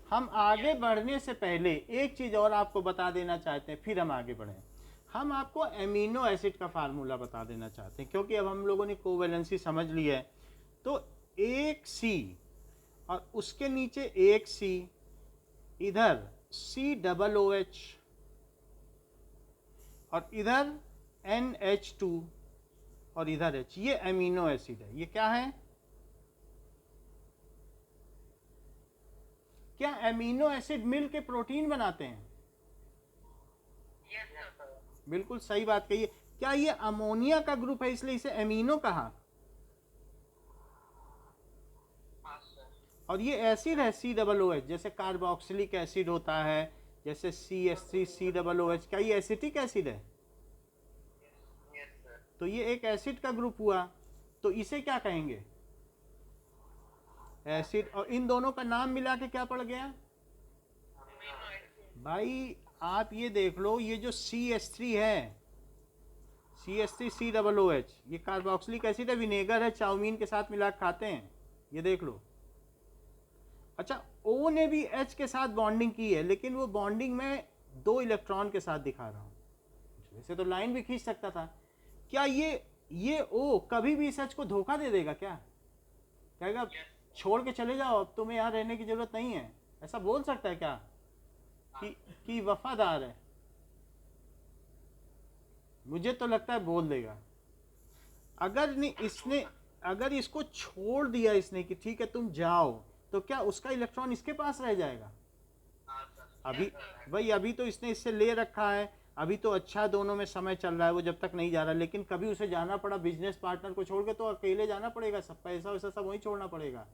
हम आगे बढ़ने से पहले एक चीज और आपको बता देना चाहते हैं, फिर हम आगे बढ़ें। हम आपको अमीनो एसिड का फार्मूला बता देना चाहते हैं, क्योंकि अब हम लोगों ने कोवेलेंसी समझ ली है। तो एक C और उसके नीचे एक C, इधर COOH, और इधर NH2, और इधर H, ये अमीनो एसिड है। ये क्या है? क्या अमीनो एसिड मिल के प्रोटीन बनाते हैं? Yes sir. बिल्कुल सही बात कही है। क्या ये अमोनिया का ग्रुप है इसलिए इसे अमीनो कहा? हाँ और ये एसिड है COOH, जैसे कार्बोक्सिलिक एसिड होता है, जैसे CH3COOH, क्या ये एसिटिक एसिड है? Yes sir. तो ये एक एसिड का ग्रुप हुआ, तो इसे क्या कहेंगे? एसिड। और इन दोनों का नाम मिला के क्या पड़ गया भाई? आप ये देख लो, ये जो CH3 है, CH3COOH, ये कार्बोक्सिलिक एसिड है, विनेगर है, चाउमीन के साथ मिला खाते हैं, ये देख लो। अच्छा, O ने भी H के साथ बॉन्डिंग की है, लेकिन वो बॉन्डिंग में 2 इलेक्ट्रॉन के साथ दिखा रहा हूं। वैसे तो लाइन भी खींच सकता था। क्या ये O कभी भी इस H को धोखा दे देगा क्या? कहेगा छोड़ के चले जाओ, अब तुम्हें यहाँ रहने की जरूरत नहीं है, ऐसा बोल सकता है क्या? कि वफादार है? मुझे तो लगता है बोल देगा। अगर इसको छोड़ दिया इसने कि ठीक है तुम जाओ, तो क्या उसका इलेक्ट्रॉन इसके पास रह जाएगा? अभी तो इसने इससे ले रखा है, अभी तो अच्छा दोनों में समय चल रहा है, वो जब तक नहीं जा रहा, लेकिन कभी उसे जाना पड़ा बिजनेस पार्टनर को छोड़ के, तो अकेले जाना पड़ेगा, सब पैसा वैसा सब वहीं छोड़ना पड़ेगा।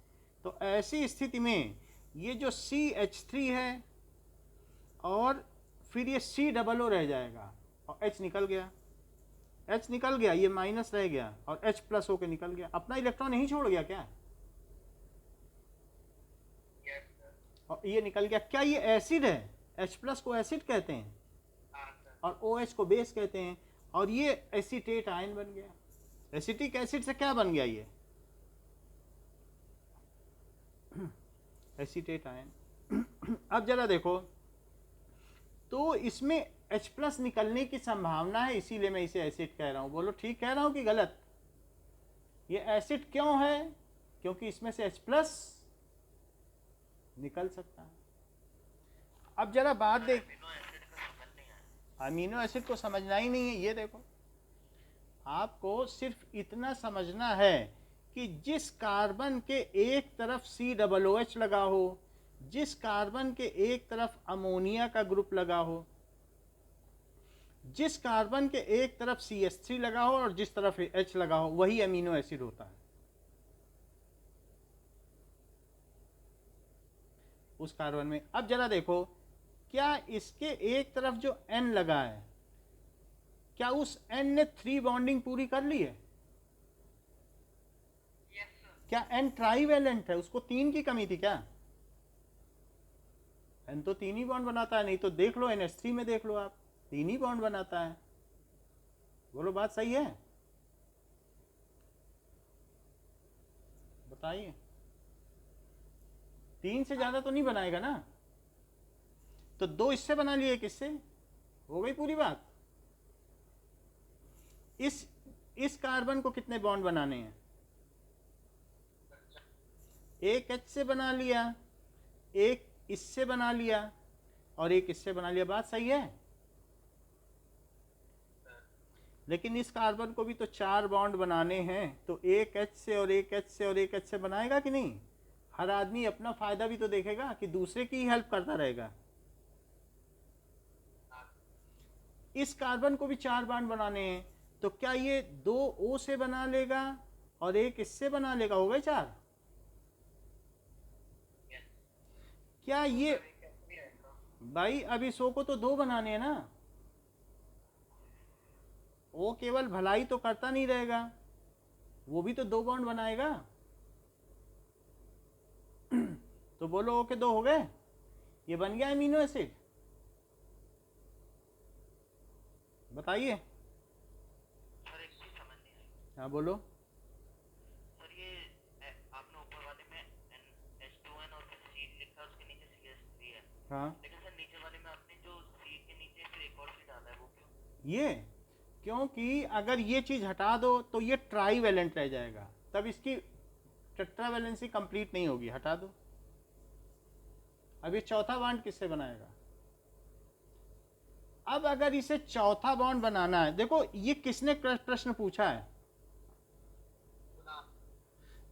तो ऐसी स्थिति में ये जो CH3 है और फिर ये COO रह जाएगा, और H निकल गया, ये माइनस रह गया और H प्लस होके निकल गया, अपना इलेक्ट्रॉन नहीं छोड़ गया क्या? और ये निकल गया। क्या ये एसिड है? H प्लस को एसिड कहते हैं और OH को बेस कहते हैं, और ये एसीटेट आयन बन गया। एसिटिक एसिड से क्या बन गया ये? Acetate ion. अब जरा देखो, तो इसमें H प्लस निकलने की संभावना है, इसीलिए मैं इसे एसिड कह रहा हूं। बोलो ठीक कह रहा हूं कि गलत? ये एसिड क्यों है? क्योंकि इसमें से H प्लस निकल सकता है। अब जरा बात देख, अमीनो एसिड को समझना ही नहीं है। ये देखो, आपको सिर्फ इतना समझना है कि जिस कार्बन के एक तरफ COOH लगा हो, जिस कार्बन के एक तरफ अमोनिया का ग्रुप लगा हो, जिस कार्बन के एक तरफ CH3 लगा हो और जिस तरफ H लगा हो, वही अमीनो एसिड होता है उस कार्बन में। अब जरा देखो, क्या इसके एक तरफ जो N लगा है, क्या उस N ने 3 बॉन्डिंग पूरी कर ली है? क्या N ट्राईवेलेंट है? उसको 3 की कमी थी क्या? N तो 3 ही बॉन्ड बनाता है, नहीं तो देख लो NH3 में, देख लो आप, 3 ही बॉन्ड बनाता है। बोलो बात सही है? बताइए, 3 से ज्यादा तो नहीं बनाएगा ना? तो 2 इससे बना लिए, किससे? हो गई पूरी बात। इस कार्बन को कितने बॉन्ड बनाने हैं? एक H से बना लिया, एक इससे बना लिया और एक इससे बना लिया। बात सही है? लेकिन इस कार्बन को भी तो 4 बॉन्ड बनाने हैं, तो एक H से और एक H से और एक H से बनाएगा कि नहीं? हर आदमी अपना फायदा भी तो देखेगा कि दूसरे की हेल्प करता रहेगा। इस कार्बन को भी 4 बॉन्ड बनाने हैं, तो क्या ये 2 O से बना लेगा और एक इससे बना लेगा? हो गए 4। क्या ये भाई, अब इस O को तो 2 बनाने हैं ना, O केवल भलाई तो करता नहीं रहेगा, वो भी तो 2 बॉन्ड बनाएगा। तो बोलो O के 2 हो गए, ये बन गया अमीनो एसिड। बताइए। सर एक चीज समझ नहीं आई। हाँ बोलो। सर ये आपने ऊपर वाले में H2N और फिर C लिखा, उसके नीचे CH3 है। हाँ, लेकिन सर नीचे वाले में आपने जो C के नीचे फिर एक और C डाला है, वो क्यों? ये क्योंकि अगर ये चीज हटा दो तो ये ट्राईवेलेंट रह जाएगा, तब इसकी टेट्रावेलेंसी कंप्लीट नहीं होगी। हटा दो। अब ये चौथा बॉन्ड किससे बनाएगा? अब अगर इसे चौथा बॉन्ड बनाना है, देखो ये किसने प्रश्न पूछा है?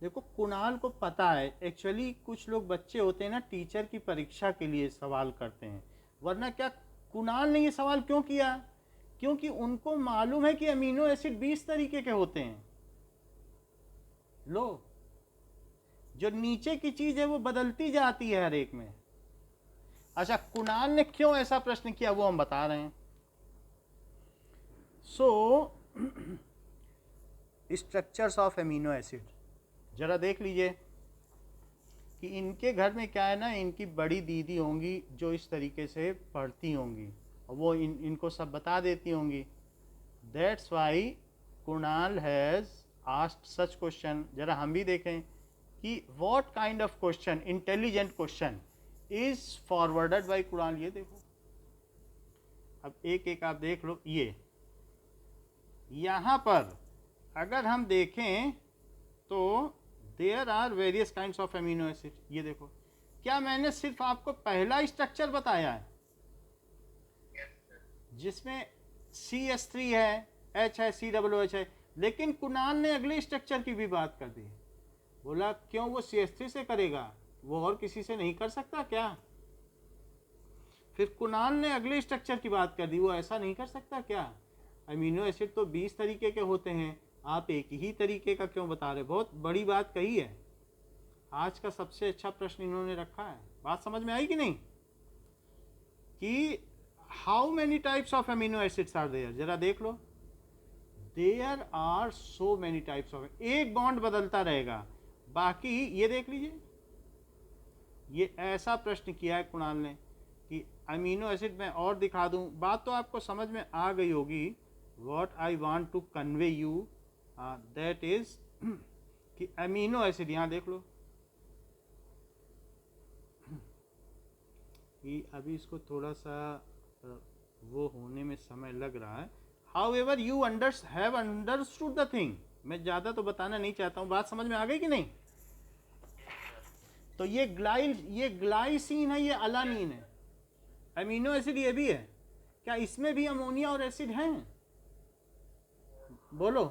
देखो कुणाल को पता है। एक्चुअली कुछ लोग बच्चे होते हैं ना, टीचर की परीक्षा के लिए सवाल करते हैं, वरना क्या कुणाल ने ये सवाल क्यों किया? क्योंकि उनको मालूम है कि अमीनो एसिड 20 तरीके के होते हैं। लो, जो नीचे की चीज है वो बदलती जाती है हर एक में। अच्छा, कुणाल ने क्यों ऐसा प्रश्न किया वो हम बता रहे हैं। सो स्ट्रक्चर्स ऑफ एमिनो एसिड जरा देख लीजिए कि इनके घर में क्या है ना, इनकी बड़ी दीदी होंगी जो इस तरीके से पढ़ती होंगी और वो इनको सब बता देती होंगी। That's why Kunal has asked such question. जरा हम भी देखें कि what kind of question, intelligent question is forwarded by Kunal. ये देखो, अब एक एक आप देख लो। ये यहाँ पर अगर हम देखें तो there are various kinds of amino acid. ये देखो, क्या मैंने सिर्फ आपको पहला स्ट्रक्चर बताया है जिसमें CH3 है, H है, COOH है, लेकिन कुणाल ने अगले स्ट्रक्चर की भी बात कर दी। बोला क्यों वो CH3 से करेगा, वो और किसी से नहीं कर सकता क्या? फिर कुणाल ने अगले स्ट्रक्चर की बात कर दी, वो ऐसा नहीं कर सकता क्या? अमीनो एसिड तो 20 तरीके के होते हैं, आप एक ही तरीके का क्यों बता रहे? बहुत बड़ी बात कही है। आज का सबसे अच्छा प्रश्न इन्होंने रखा है। बात समझ में आई कि नहीं? कि how many types of amino acids are there, जरा देख लो। There are so many types of, एक बॉन्ड बदलता रहेगा, बाकी ये देख लीजिए। ये ऐसा प्रश्न किया है कुणाल ने कि अमीनो एसिड में और दिखा दूं, बात तो आपको समझ में आ गई होगी। What I want to convey you that is कि अमीनो एसिड, यहाँ देख लो कि अभी इसको थोड़ा सा वो होने में समय लग रहा है। However you have understood the thing. मैं ज़्यादा तो बताना नहीं चाहता हूँ, बात समझ में आ गई कि नहीं? तो ये ग्लाइसिन है, ये अलानीन है। अमीनो एसिड ये भी है, क्या इसमें भी अमोनिया और एसिड हैं? बोलो।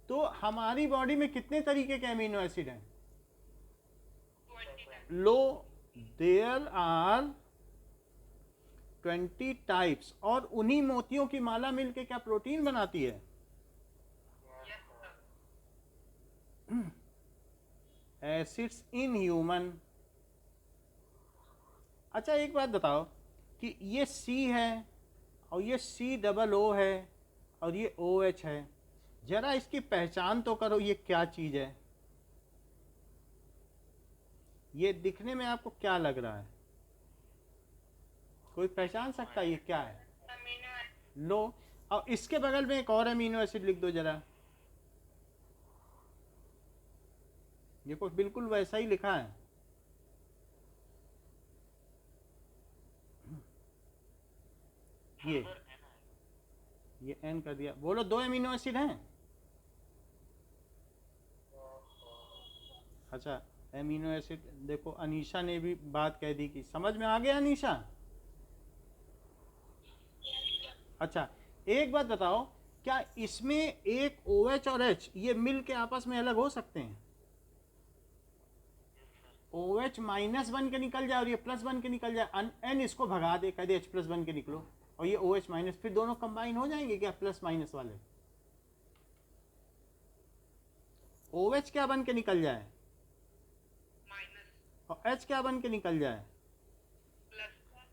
तो हमारी बॉडी में कितने तरीके के अमीनो एसिड हैं? लो, देयर आर 20 टाइप्स। और उन्हीं मोतियों की माला मिलके क्या प्रोटीन बनाती है? Acids in human. अच्छा एक बात बताओ कि ये C है और ये COO है और ये OH है, जरा इसकी पहचान तो करो, ये क्या चीज़ है? ये दिखने में आपको क्या लग रहा है? कोई पहचान सकता है ये क्या है? लो, और इसके बगल में एक और अमीनो एसिड लिख दो जरा। ये कुछ बिल्कुल वैसा ही लिखा है। ये N कर दिया। बोलो, 2 अमीनो एसिड हैं। अच्छा, एमिनो एसिड देखो, अनीशा ने भी बात कह दी कि समझ में आ गया अनीशा? अच्छा एक बात बताओ, क्या इसमें एक OH और H ये मिल के आपस में अलग हो सकते हैं? OH -1 के निकल जाए और ये +1 के निकल जाए, N इसको भगा दे, कह दे H+1 के निकलो, और ये OH-, फिर दोनों कंबाइन हो जाएंगे क्या +- वाले? OH क्या बन के निकल जाए और H क्या बन के निकल जाए?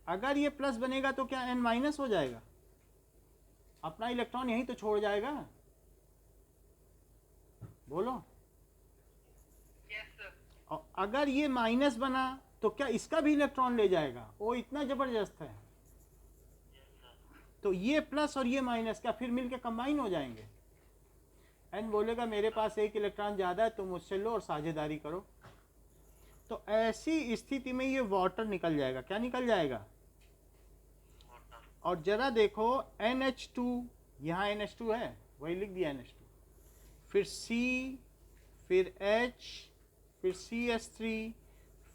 अगर ये प्लस बनेगा तो क्या N- हो जाएगा? अपना इलेक्ट्रॉन यहीं तो छोड़ जाएगा। बोलो। और अगर ये माइनस बना तो क्या इसका भी इलेक्ट्रॉन ले जाएगा? वो इतना जबरदस्त है। तो ये प्लस और ये माइनस क्या फिर मिलके कंबाइन हो जाएंगे? एन बोलेगा मेरे पास एक इलेक्ट्रॉन ज़्यादा है, तुम मुझसे लो और साझेदारी करो। तो ऐसी स्थिति में ये वाटर निकल जाएगा। क्या निकल जाएगा? और जरा देखो NH2, यहाँ NH2 है, वही लिख दिया NH2, फिर C, फिर H, फिर CH3,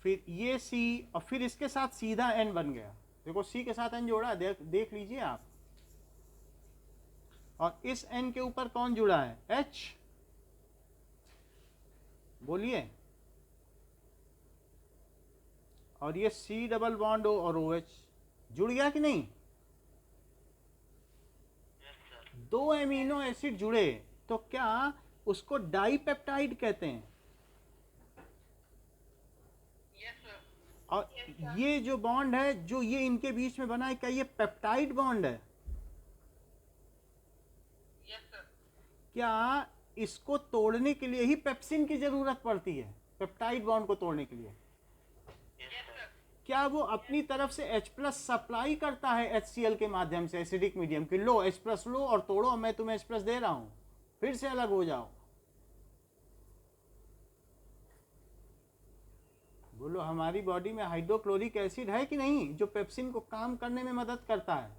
फिर ये C, और फिर इसके साथ सीधा N बन गया। देखो C के साथ N जोड़ा, देख लीजिए आप। और इस N के ऊपर कौन जुड़ा है? H। बोलिए। और ये C डबल बॉन्ड और OH जुड़ गया कि नहीं? 2 एमिनो एसिड जुड़े तो क्या उसको डाइपेप्टाइड कहते हैं। Yes sir. और ये जो बॉन्ड है जो ये इनके बीच में बना है, क्या ये पेप्टाइड बॉन्ड है? Yes sir. क्या इसको तोड़ने के लिए ही पेप्सिन की जरूरत पड़ती है, पेप्टाइड बॉन्ड को तोड़ने के लिए? Yes sir. क्या वो अपनी तरफ से H+ सप्लाई करता है HCl के माध्यम से एसिडिक मीडियम की, लो H+ लो और तोड़ो, मैं तुम्हें H+ दे रहा हूं, फिर से अलग हो जाओ? बोलो, हमारी बॉडी में हाइड्रोक्लोरिक एसिड है कि नहीं जो पेप्सिन को काम करने में मदद करता है?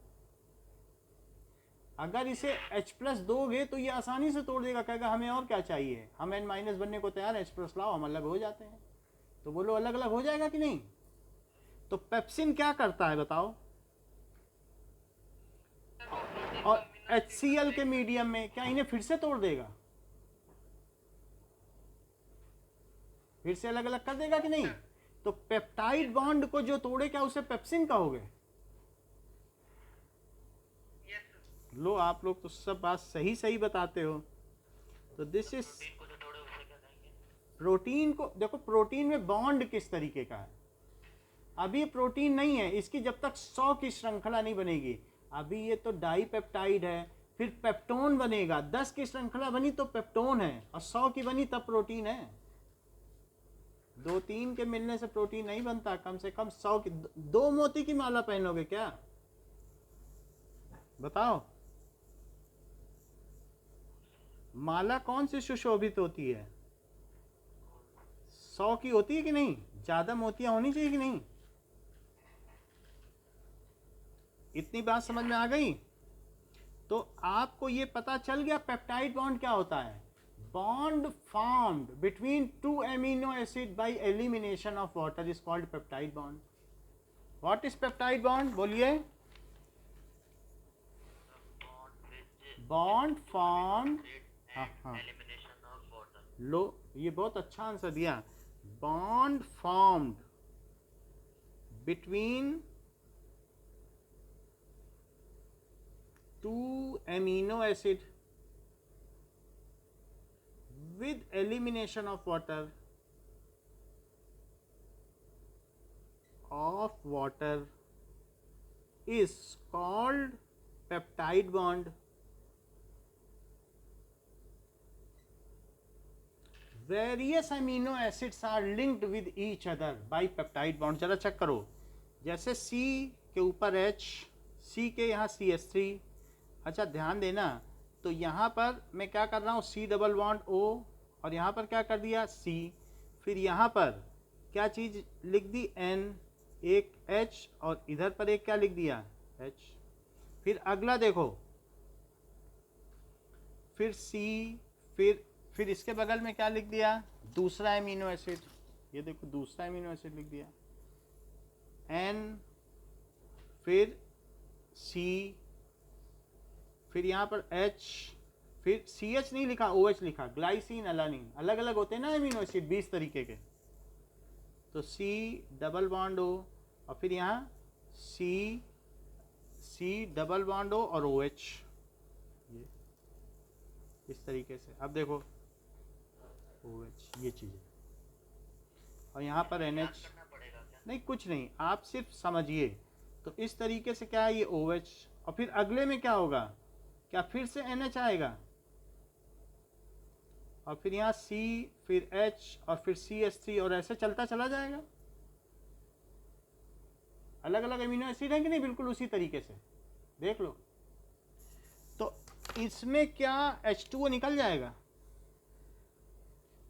अगर इसे H+ दोगे तो ये आसानी से तोड़ देगा, कहेगा हमें और क्या चाहिए, हम N- बनने को तैयार, H+ लाओ, हम अलग हो जाते हैं। तो बोलो अलग अलग हो जाएगा कि नहीं? तो पेप्सिन क्या करता है बताओ? और HCl के मीडियम में क्या इन्हें फिर से तोड़ देगा, फिर से अलग अलग कर देगा कि नहीं? तो पेप्टाइड बॉन्ड को जो तोड़े, क्या उसे पेप्सिन कहोगे? लो, आप लोग तो सब बात सही सही बताते हो। तो दिस इज प्रोटीन को देखो, प्रोटीन में बॉन्ड किस तरीके का है? अभी ये प्रोटीन नहीं है, इसकी जब तक 100 की श्रृंखला नहीं बनेगी, अभी ये तो डाइपेप्टाइड है, फिर पेप्टोन बनेगा, 10 की श्रृंखला बनी तो पेप्टोन है, और 100 की बनी तब प्रोटीन है। 2-3 के मिलने से प्रोटीन नहीं बनता, कम से कम 100 की। 2 मोती की माला पहनोगे क्या? बताओ, माला कौन सी सुशोभित होती है? 100 की होती है कि नहीं? ज्यादा मोतियां होनी चाहिए कि नहीं? इतनी बात समझ में आ गई? तो आपको ये पता चल गया पेप्टाइड बॉन्ड क्या होता है। Bond formed between 2 amino acid by elimination of water is called peptide bond. What is peptide bond, बोलिए? बॉन्ड फॉर्म्ड, हाँ, लो, ये बहुत अच्छा आंसर दिया। Bond formed between 2 amino acid with elimination of water is called peptide bond. Various amino acids are linked with each other by peptide bond. जरा check करो, जैसे C के ऊपर H, C के यहाँ CH3। अच्छा, ध्यान देना, तो यहाँ पर मैं क्या कर रहा हूँ, C डबल बॉन्ड O, और यहाँ पर क्या कर दिया C, फिर यहाँ पर क्या चीज़ लिख दी N, एक H, और इधर पर एक क्या लिख दिया H। फिर अगला देखो, फिर C, फिर इसके बगल में क्या लिख दिया, दूसरा एमिनो एसिड, ये देखो दूसरा एमिनो एसिड लिख दिया N, फिर C, फिर यहाँ पर H, फिर CH नहीं लिखा, OH लिखा, ग्लाइसिन अलानिन। अलग अलग होते हैं ना एमिनो एसिड 20 तरीके के, तो C डबल बॉन्ड O, और फिर यहाँ C डबल बॉन्ड O और OH, ये इस तरीके से। अब देखो OH, ये चीज़ है, और यहाँ पर NH नहीं, कुछ नहीं, आप सिर्फ समझिए। तो इस तरीके से क्या है, ये OH, और फिर अगले में क्या होगा, क्या फिर से NH आएगा, और फिर यहाँ C, फिर H, और फिर CH3, और ऐसे चलता चला जाएगा। अलग अलग अमीनो एसिड है कि नहीं, बिल्कुल उसी तरीके से देख लो। तो इसमें क्या H2O निकल जाएगा,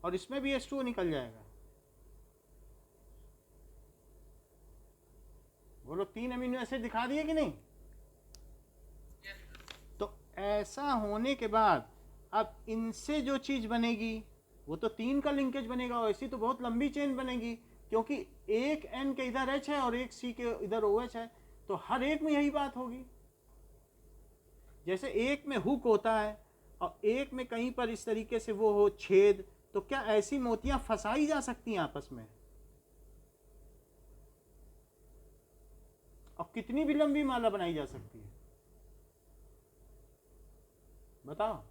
और इसमें भी H2O निकल जाएगा। बोलो, 3 अमीनो एसिड दिखा दिए कि नहीं? तो ऐसा होने के बाद अब इनसे जो चीज बनेगी वो तो 3 का लिंकेज बनेगा, और ऐसी तो बहुत लंबी चेन बनेगी, क्योंकि एक N के इधर H है और एक C के इधर OH है, तो हर एक में यही बात होगी। जैसे एक में हुक होता है और एक में कहीं पर इस तरीके से वो हो छेद, तो क्या ऐसी मोतियां फंसाई जा सकती हैं आपस में? और कितनी भी लंबी माला बनाई जा सकती है, बताओ।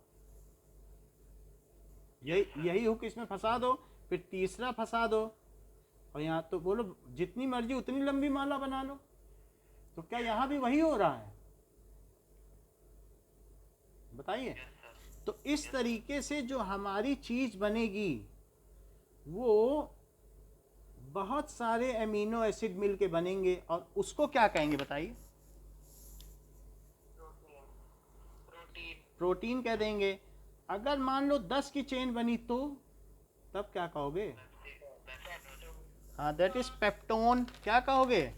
यही हुक इसमें फंसा दो, फिर तीसरा फंसा दो, और यहाँ तो बोलो जितनी मर्जी उतनी लंबी माला बना लो। तो क्या यहाँ भी वही हो रहा है? बताइए। तो इस तरीके से जो हमारी चीज बनेगी वो बहुत सारे एमिनो एसिड मिल के बनेंगे, और उसको क्या कहेंगे बताइए? प्रोटीन कह देंगे। अगर मान लो 10 की चेन बनी तो तब क्या कहोगे? हाँ, दैट इज पेप्टोन। क्या कहोगे?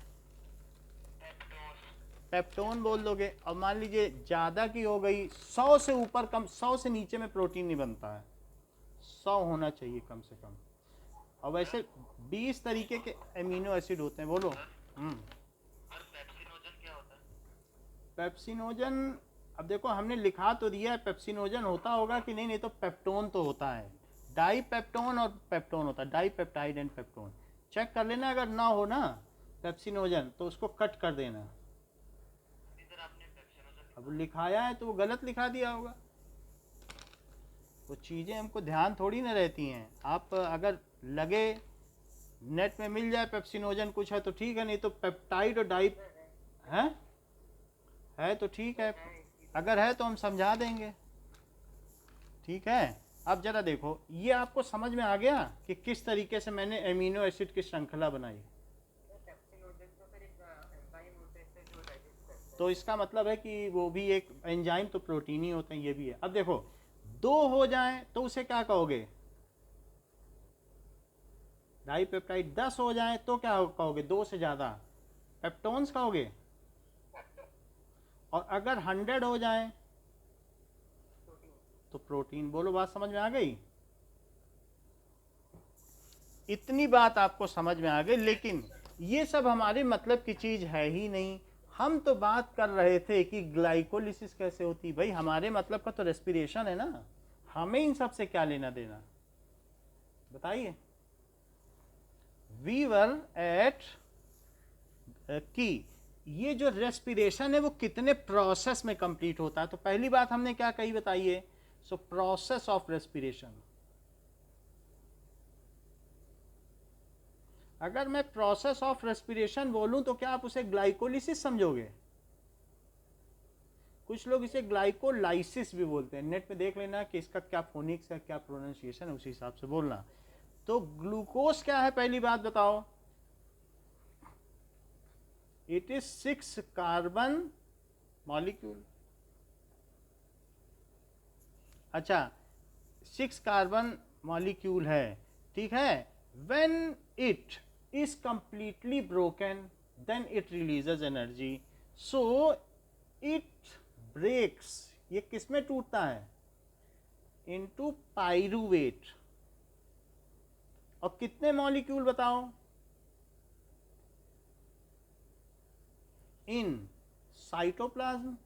पेप्टोन बोल दोगे। और मान लीजिए ज़्यादा की हो गई, 100 से ऊपर, कम 100 से नीचे में प्रोटीन नहीं बनता है, 100 होना चाहिए कम से कम। और वैसे 20 तरीके के एमिनो एसिड होते हैं। बोलो। पेप्सिनोजन, अब देखो हमने लिखा तो दिया है, पेप्सिनोजन होता होगा कि नहीं? नहीं तो पेप्टोन तो होता है। डाई पेप्टोन और पेप्टोन होता है, di peptide and peptone. Check कर लेना, अगर ना हो ना पेप्सिनोजन तो उसको कट कर देना। अब लिखाया है तो वो गलत लिखा दिया होगा। वो चीज़ें हमको ध्यान थोड़ी ना रहती हैं। आप अगर लगे नेट में मिल जाए पेप्सिनोजन कुछ है तो ठीक है, नहीं तो पेप्टाइड और डाई है तो ठीक है, अगर है तो हम समझा देंगे। ठीक है। अब जरा देखो, ये आपको समझ में आ गया कि किस तरीके से मैंने एमिनो एसिड की श्रृंखला बनाई। तो इसका मतलब है कि वो भी एक एंजाइम तो प्रोटीन ही होते हैं, ये भी है। अब देखो 2 हो जाए तो उसे क्या कहोगे? डाईपेप्टाइड। 10 हो जाए तो क्या कहोगे? 2 से ज़्यादा पेप्टोन्स कहोगे। और अगर 100 हो जाए तो प्रोटीन। बोलो, बात समझ में आ गई? इतनी बात आपको समझ में आ गई। लेकिन ये सब हमारे मतलब की चीज़ है ही नहीं। हम तो बात कर रहे थे कि ग्लाइकोलिसिस कैसे होती। भाई हमारे मतलब का तो रेस्पिरेशन है ना, हमें इन सब से क्या लेना देना? बताइए। वी वर एट की ये जो रेस्पिरेशन है वो कितने प्रोसेस में कंप्लीट होता है। तो पहली बात हमने क्या कही बताइए? So process of respiration. अगर मैं प्रोसेस ऑफ रेस्पिरेशन बोलूं तो क्या आप उसे ग्लाइकोलिसिस समझोगे? कुछ लोग इसे ग्लाइकोलाइसिस भी बोलते हैं। नेट पे देख लेना कि इसका क्या फोनिक्स है, क्या प्रोनाउंसिएशन है, उसी हिसाब से बोलना। तो ग्लूकोज क्या है पहली बात बताओ? It is 6 carbon molecule. अच्छा, 6 कार्बन मॉलिक्यूल है, ठीक है। When it is completely broken then it releases energy. So it breaks, ये किस में टूटता है? Into pyruvate. और कितने मॉलिक्यूल बताओ? In cytoplasm.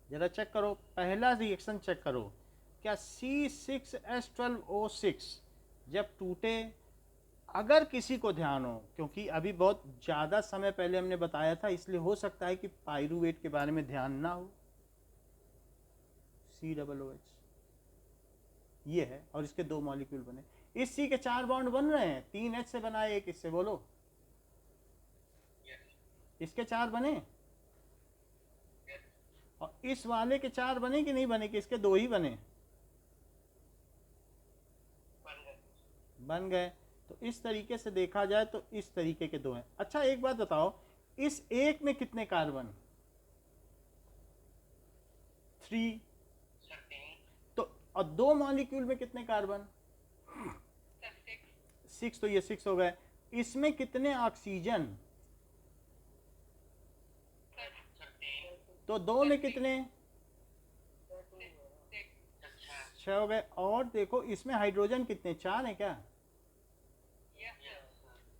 जरा चेक करो, पहला रिएक्शन चेक करो। क्या C6H12O6 जब टूटे, अगर किसी को ध्यान हो, क्योंकि अभी बहुत ज़्यादा समय पहले हमने बताया था इसलिए हो सकता है कि पाइरूवेट के बारे में ध्यान ना हो। COOH ये है, और इसके 2 मॉलिक्यूल बने। इस C के 4 बॉन्ड बन रहे हैं, 3 H से बना है एक, इससे बोलो। इसके 4 बने, और इस वाले के 4 बने कि नहीं बने? कि इसके 2 ही बने? बन गए। तो इस तरीके से देखा जाए तो इस तरीके के 2 हैं। अच्छा एक बात बताओ, इस एक में कितने कार्बन? 3। तो और 2 मॉलिक्यूल में कितने कार्बन? 6। तो ये 6 हो गए। इसमें कितने ऑक्सीजन? तो 2 में कितने? 6 हो गए। और देखो इसमें हाइड्रोजन कितने? 4 है क्या?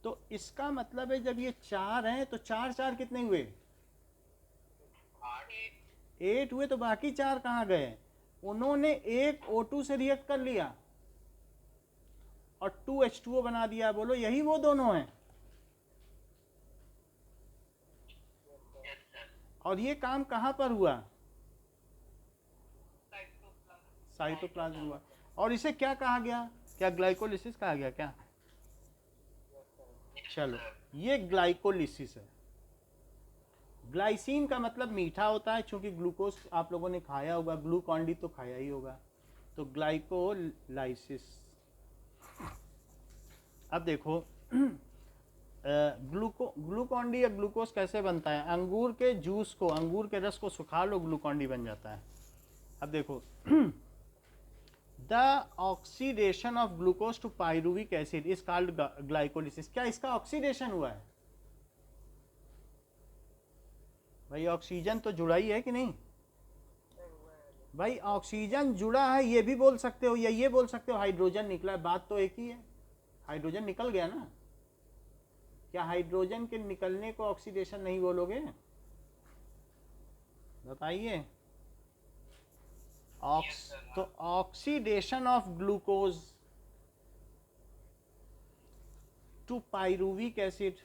तो इसका मतलब है जब ये 4 हैं तो 4 4 कितने हुए? 8 हुए। तो बाकी 4 कहाँ गए? उन्होंने एक O2 से रिएक्ट कर लिया और 2H2O बना दिया। बोलो यही वो दोनों हैं। और ये काम कहां पर हुआ? साइटोप्लाज्म हुआ। और इसे क्या कहा गया, क्या ग्लाइकोलिसिस कहा गया क्या? चलो, ये ग्लाइकोलिसिस है। ग्लाइसिन का मतलब मीठा होता है, क्योंकि ग्लूकोज आप लोगों ने खाया होगा, ग्लूकॉन डी तो खाया ही होगा, तो ग्लाइकोलाइसिस। अब देखो ग्लूकॉन डी या ग्लूकोज कैसे बनता है? अंगूर के जूस को, अंगूर के रस को सुखा लो, ग्लूकॉन डी बन जाता है। अब देखो the oxidation of glucose to pyruvic acid is called glycolysis. क्या इसका ऑक्सीडेशन हुआ है? भाई ऑक्सीजन तो जुड़ा ही है कि नहीं? भाई ऑक्सीजन जुड़ा है ये भी बोल सकते हो, या ये बोल सकते हो हाइड्रोजन निकला है, बात तो एक ही है, हाइड्रोजन निकल गया ना। क्या हाइड्रोजन के निकलने को ऑक्सीडेशन नहीं बोलोगे? बताइए। तो oxidation of glucose to pyruvic acid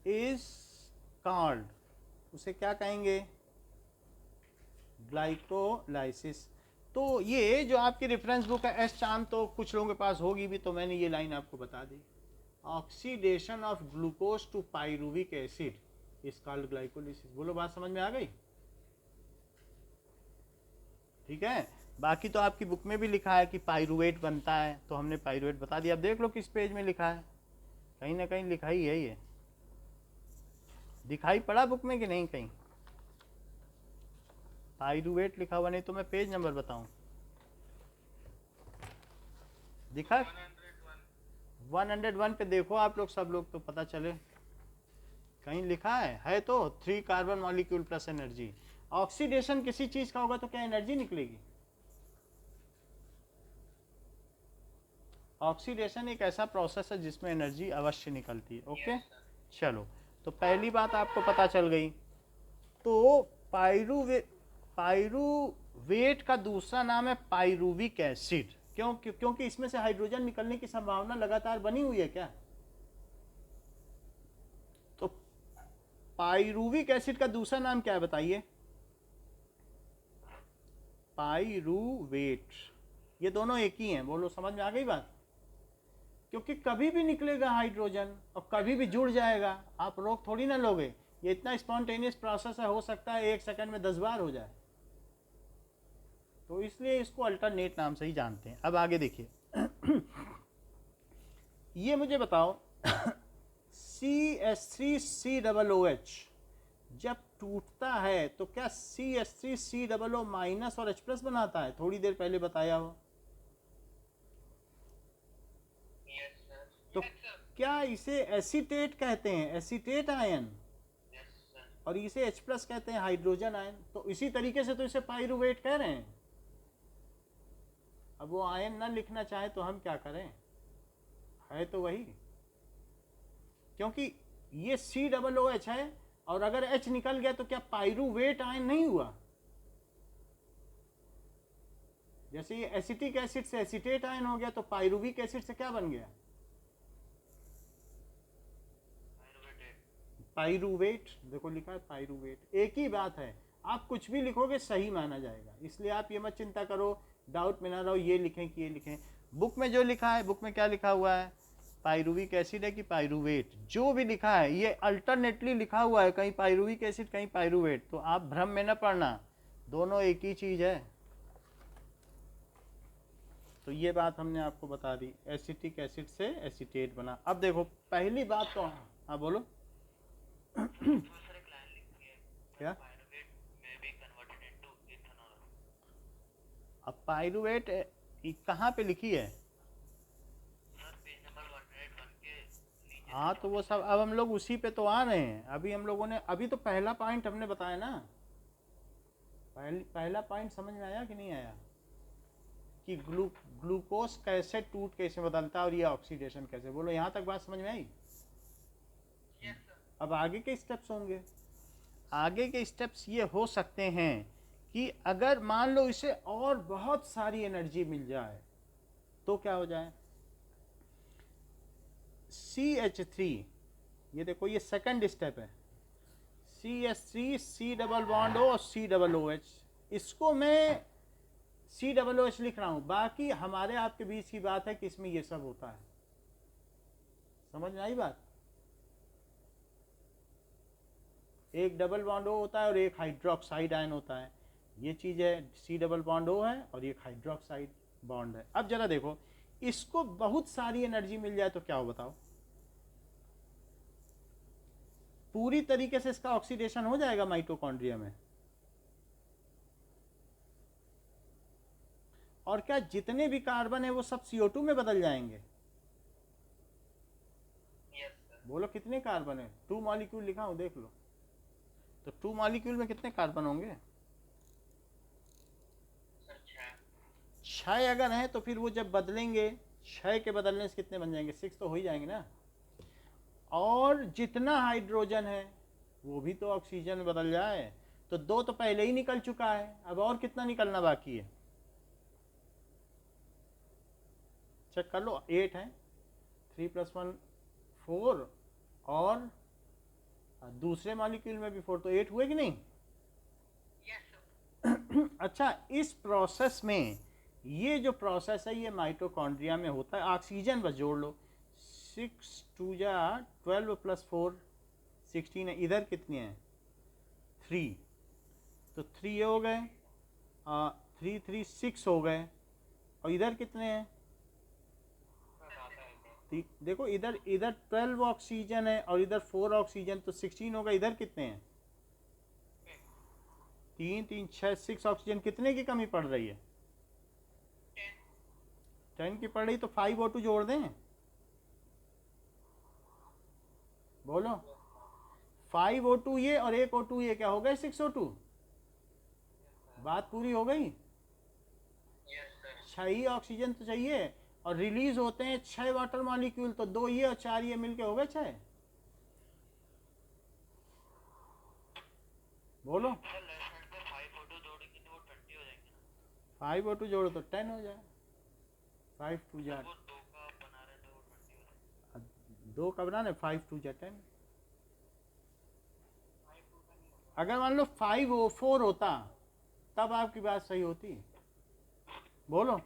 is called, उसे क्या कहेंगे? ग्लाइकोलाइसिस। तो ये जो आपकी रेफरेंस बुक है एस चांद, तो कुछ लोगों के पास होगी भी, तो मैंने ये लाइन आपको बता दी। Oxidation of glucose to pyruvic acid is called glycolysis. बोलो, बात समझ में आ गई? ठीक है। बाकी तो आपकी बुक में भी लिखा है कि पाइरुवेट बनता है, तो हमने पाइरुवेट बता दिया। अब देख लो किस पेज में लिखा है, कहीं ना कहीं लिखा ही है, ये दिखाई पड़ा बुक में कि नहीं? कहीं पाइरुवेट लिखा हुआ नहीं तो मैं पेज नंबर बताऊं, दिखा? 101 पे देखो आप लोग, सब लोग, तो पता चले कहीं लिखा है तो 3 carbon molecule plus energy. Oxidation किसी चीज का होगा तो क्या एनर्जी निकलेगी? ऑक्सीडेशन एक ऐसा प्रोसेस है जिसमें एनर्जी अवश्य निकलती है। ओके, चलो, तो पहली बात आपको पता चल गई। तो पाइरुवेट का दूसरा नाम है पाइरुविक एसिड। क्योंकि इसमें से हाइड्रोजन निकलने की संभावना लगातार बनी हुई है क्या? तो पाइरुविक एसिड का दूसरा नाम क्या है बताइए? पाइरुवेट। ये दोनों एक ही हैं, बोलो, समझ में आ गई बात? क्योंकि कभी भी निकलेगा हाइड्रोजन और कभी भी जुड़ जाएगा, आप रोक थोड़ी ना लोगे। ये इतना स्पॉन्टेनियस प्रोसेस है, हो सकता है 1 सेकंड में 10 बार हो जाए, तो इसलिए इसको अल्टरनेट नाम से ही जानते हैं। अब आगे देखिए ये मुझे बताओ CH3COOH जब टूटता है तो क्या CH3COO माइनस और H प्लस बनाता है? थोड़ी देर पहले बताया हो। तो क्या इसे एसीटेट कहते हैं, एसीटेट आयन, और इसे H प्लस कहते हैं, हाइड्रोजन आयन। तो इसी तरीके से तो इसे पाइरुवेट कह रहे हैं। अब वो आयन ना लिखना चाहे तो हम क्या करें, है तो वही, क्योंकि ये COOH है, और अगर H निकल गया तो क्या पाइरुवेट आयन नहीं हुआ? जैसे ये एसिटिक एसिड से एसीटेट आयन हो गया, तो पाइरुविक एसिड से क्या बन गया? पाइरुवेट। देखो लिखा है पाइरुवेट, एक ही बात है। आप कुछ भी लिखोगे सही माना जाएगा, इसलिए आप ये मत चिंता करो, डाउट में ना रहो ये लिखें कि ये लिखें। बुक में जो लिखा है, बुक में क्या लिखा हुआ है? पाइरुविक एसिड है कि पाइरुवेट, जो भी लिखा है ये अल्टरनेटली लिखा हुआ है, कहीं पाइरुविक एसिड कहीं पाइरुवेट, तो आप भ्रम में न पड़ना, दोनों एक ही चीज है। तो ये बात हमने आपको बता दी, एसिटिक एसिड से एसीटेट बना। अब देखो पहली बात तो, हाँ बोलो क्या? अब पाइरुवेट कहाँ पे लिखी है? हाँ तो वो सब, अब हम लोग उसी पे तो आ रहे हैं। अभी हम लोगों ने, अभी तो पहला पॉइंट हमने बताया ना, पहला पॉइंट समझ में आया कि नहीं आया, कि ग्लूकोज कैसे टूट के इसमें बदलता है और ये ऑक्सीडेशन कैसे। बोलो, यहाँ तक बात समझ में आई? अब आगे के स्टेप्स होंगे। आगे के स्टेप्स ये हो सकते हैं कि अगर मान लो इसे और बहुत सारी एनर्जी मिल जाए तो क्या हो जाए? CH3, ये देखो ये सेकंड स्टेप है, CH3 C double bond O और C डबल OH, इसको मैं COOH लिख रहा हूँ। बाकी हमारे आपके बीच की बात है कि इसमें ये सब होता है। समझ में आई बात? एक डबल बॉन्ड O होता है और एक हाइड्रोक्साइड आयन होता है। ये चीज़ है, C डबल बॉन्ड O है और एक हाइड्रोक्साइड बॉन्ड है। अब जरा देखो, इसको बहुत सारी एनर्जी मिल जाए तो क्या हो बताओ? पूरी तरीके से इसका ऑक्सीडेशन हो जाएगा माइटोकॉन्ड्रिया में। और क्या जितने भी कार्बन है वो सब CO2 में बदल जाएंगे? बोलो कितने कार्बन है? 2 मॉलिक्यूल लिखा हूं, देख लो। तो 2 मॉलिक्यूल में कितने कार्बन होंगे? 6 अगर हैं तो फिर वो जब बदलेंगे, 6 के बदलने से कितने बन जाएंगे? 6 तो हो ही जाएंगे ना। और जितना हाइड्रोजन है वो भी तो ऑक्सीजन में बदल जाए, तो 2 तो पहले ही निकल चुका है, अब और कितना निकलना बाकी है? चेक कर लो, 8 है, 3 + 1 4, और दूसरे मॉलिक्यूल में भी 4, तो 8 हुए कि नहीं? अच्छा, इस प्रोसेस में, ये जो प्रोसेस है ये माइटोकॉन्ड्रिया में होता है। ऑक्सीजन बस जोड़ लो, 6 2 12 + 4 16 है। इधर कितने हैं? 3, तो 3 हो गए, 3 3 6 हो गए। और इधर कितने हैं? देखो इधर 12 ऑक्सीजन है और इधर 4 ऑक्सीजन, तो 16 होगा। इधर कितने हैं? 3 3 6 6 ऑक्सीजन। कितने की कमी पड़ रही है? 10 की पड़ रही, तो 5 O2 जोड़ दें। बोलो, 5 O2 ये और 1 O2 ये, क्या हो गए? 6 O2। बात पूरी हो गई। 6 ही ऑक्सीजन तो चाहिए, और रिलीज होते हैं 6 वाटर मॉलिक्यूल, तो 2 ये और 4 ये मिलके हो गए 6। बोलो, 5 O2 जोड़ो तो 10 हो जाए। 5 2 2 का बनाना, 5 2 10। अगर मान लो 5 4 होता तब आपकी बात सही होती। बोलो,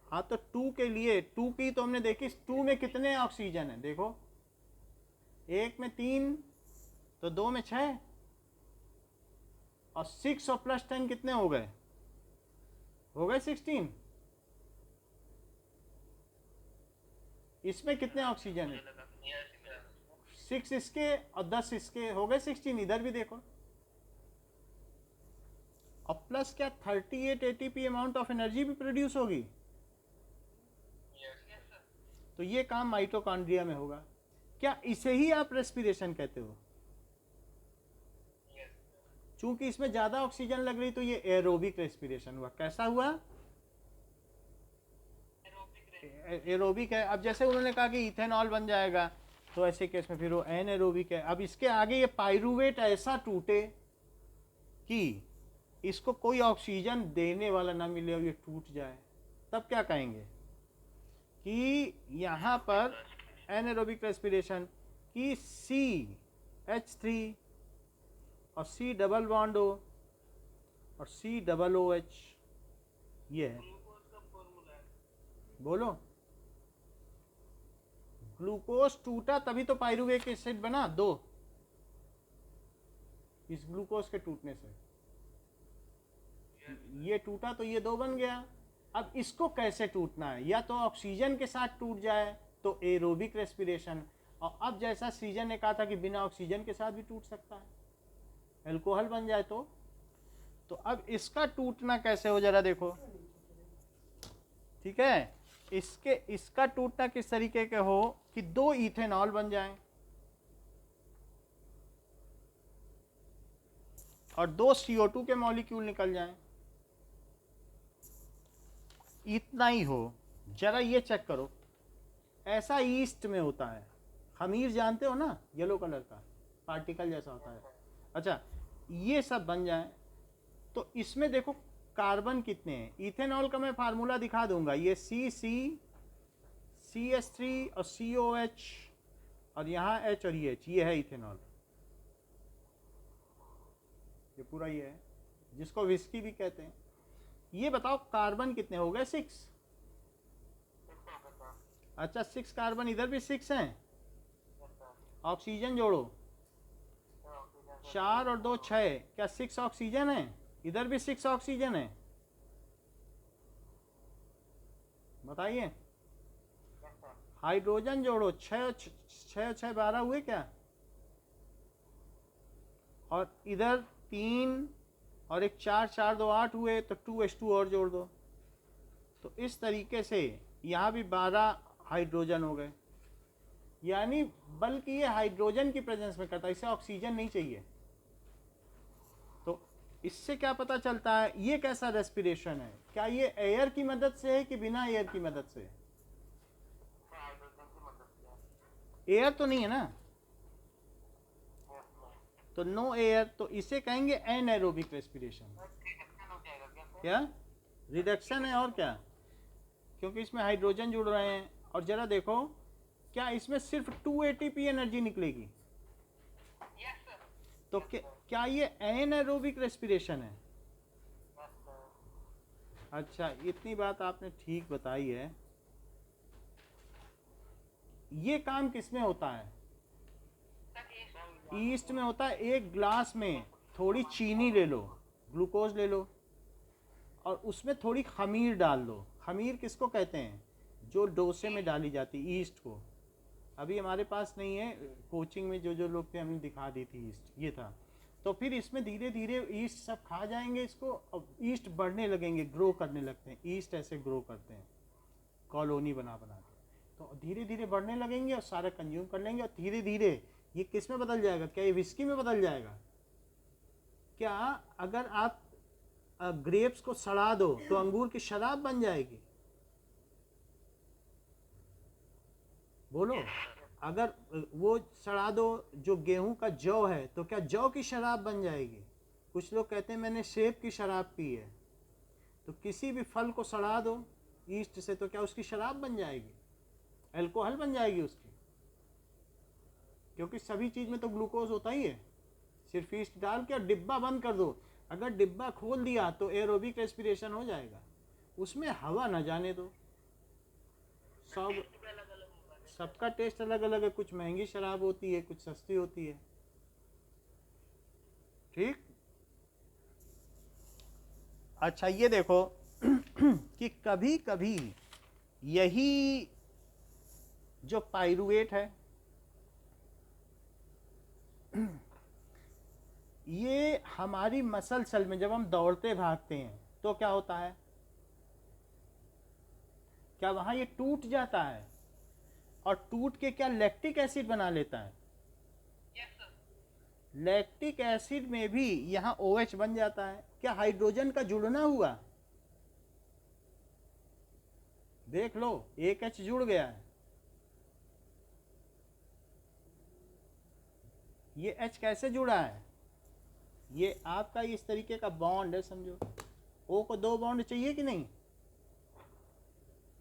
हाँ तो 2 के लिए, 2 की तो हमने देखी, 2 में कितने ऑक्सीजन है? देखो, 1 में 3, तो 2 में 6, और 6 और +10 कितने हो गए? हो गए 16। इसमें कितने ऑक्सीजन है? 6 इसके और 10 इसके, हो गए 16। इधर भी देखो, और प्लस क्या 38 ATP अमाउंट ऑफ एनर्जी भी प्रोड्यूस होगी। तो ये काम माइटोकॉन्ड्रिया में होगा। क्या इसे ही आप रेस्पिरेशन कहते हो? चूंकि इसमें ज्यादा ऑक्सीजन लग रही तो ये एरोबिक रेस्पिरेशन हुआ। कैसा हुआ? एरोबिक है। अब जैसे उन्होंने कहा कि इथेनॉल बन जाएगा, तो ऐसे केस में फिर वो एनएरोबिक है। अब इसके आगे ये पाइरूवेट ऐसा टूटे कि इसको कोई ऑक्सीजन देने वाला ना मिले और ये टूट जाए, तब क्या कहेंगे? कि यहाँ पर एनएरोबिक रेस्पिरेशन की CH3 और C डबल बॉन्ड O और C डबल OH, ये है। बोलो, ग्लूकोज टूटा तभी तो पाइरूवेट एसिड बना 2, इस ग्लूकोज के टूटने से ये टूटा तो ये 2 बन गया। अब इसको कैसे टूटना है? या तो ऑक्सीजन के साथ टूट जाए तो एरोबिक रेस्पिरेशन, और अब जैसा सीजन ने कहा था कि बिना ऑक्सीजन के साथ भी टूट सकता है, अल्कोहल बन जाए तो अब इसका टूटना कैसे हो जरा देखो। ठीक है, इसका टूटना किस तरीके के हो कि 2 इथेनॉल बन जाएं और 2 CO2 के मॉलिक्यूल निकल जाएं, इतना ही हो। जरा ये चेक करो, ऐसा ईस्ट में होता है। खमीर जानते हो ना, येलो कलर का पार्टिकल जैसा होता है। अच्छा, ये सब बन जाए तो इसमें देखो कार्बन कितने हैं। इथेनॉल का मैं फार्मूला दिखा दूंगा, ये CH3 और COH और यहाँ H और ये H, ये है इथेनॉल, ये पूरा ये है जिसको विस्की भी कहते हैं। ये बताओ कार्बन कितने हो गए? 6। अच्छा 6 कार्बन, इधर भी 6 हैं। ऑक्सीजन जोड़ो, 4 और 2 6, क्या 6 ऑक्सीजन है? इधर भी 6 ऑक्सीजन है। बताइए, हाइड्रोजन जोड़ो, 6 6 12 हुए क्या? और इधर 3 और एक 4 4 2 8 हुए, तो 2H2 और जोड़ दो। तो इस तरीके से यहाँ भी 12 हाइड्रोजन हो गए, यानी बल्कि ये हाइड्रोजन की प्रेजेंस में करता है, इसे ऑक्सीजन नहीं चाहिए। तो इससे क्या पता चलता है, ये कैसा रेस्पिरेशन है? क्या ये एयर की मदद से है कि बिना एयर की मदद से? एयर तो नहीं है ना, तो नो एयर, तो इसे कहेंगे एनएरोबिक रेस्पिरेशन। क्या रिडक्शन है और क्या? क्योंकि इसमें हाइड्रोजन जुड़ रहे हैं। और जरा देखो, क्या इसमें सिर्फ 2 ATP एनर्जी निकलेगी? तो क्या ये एनएरोबिक रेस्पिरेशन है? अच्छा, इतनी बात आपने ठीक बताई है। ये काम किसमें होता है? ईस्ट में होता है। एक ग्लास में थोड़ी चीनी ले लो, ग्लूकोज ले लो, और उसमें थोड़ी खमीर डाल दो। खमीर किसको कहते हैं? जो डोसे में डाली जाती, ईस्ट को। अभी हमारे पास नहीं है, कोचिंग में जो लोग थे हमने दिखा दी थी ईस्ट, ये था। तो फिर इसमें धीरे धीरे ईस्ट सब खा जाएंगे इसको, और ईस्ट बढ़ने लगेंगे, ग्रो करने लगते हैं। ईस्ट ऐसे ग्रो करते हैं कॉलोनी बना बना के, तो धीरे धीरे बढ़ने लगेंगे और सारा कंज्यूम कर लेंगे, और धीरे धीरे ये किस में बदल जाएगा? क्या ये विस्की में बदल जाएगा? क्या अगर आप ग्रेप्स को सड़ा दो तो अंगूर की शराब बन जाएगी? बोलो, अगर वो सड़ा दो जो गेहूं का जौ है, तो क्या जौ की शराब बन जाएगी? कुछ लोग कहते हैं मैंने सेब की शराब पी है। तो किसी भी फल को सड़ा दो ईस्ट से, तो क्या उसकी शराब बन जाएगी? अल्कोहल बन जाएगी उसकी? क्योंकि सभी चीज में तो ग्लूकोज होता ही है। सिर्फ ईस्ट डाल के डिब्बा बंद कर दो, अगर डिब्बा खोल दिया तो एरोबिक रेस्पिरेशन हो जाएगा। उसमें हवा न जाने दो। सबका टेस्ट अलग अलग है, कुछ महंगी शराब होती है, कुछ सस्ती होती है। ठीक। अच्छा ये देखो कि कभी कभी यही जो पाइरुवेट है, ये हमारी मसल सेल में जब हम दौड़ते भागते हैं तो क्या होता है? क्या वहां ये टूट जाता है? और टूट के क्या लैक्टिक एसिड बना लेता है? लैक्टिक एसिड में भी यहाँ OH बन जाता है। क्या हाइड्रोजन का जुड़ना हुआ? देख लो, एक H जुड़ गया है। ये H कैसे जुड़ा है? ये आपका इस तरीके का बॉन्ड है, समझो। O को 2 बॉन्ड चाहिए कि नहीं?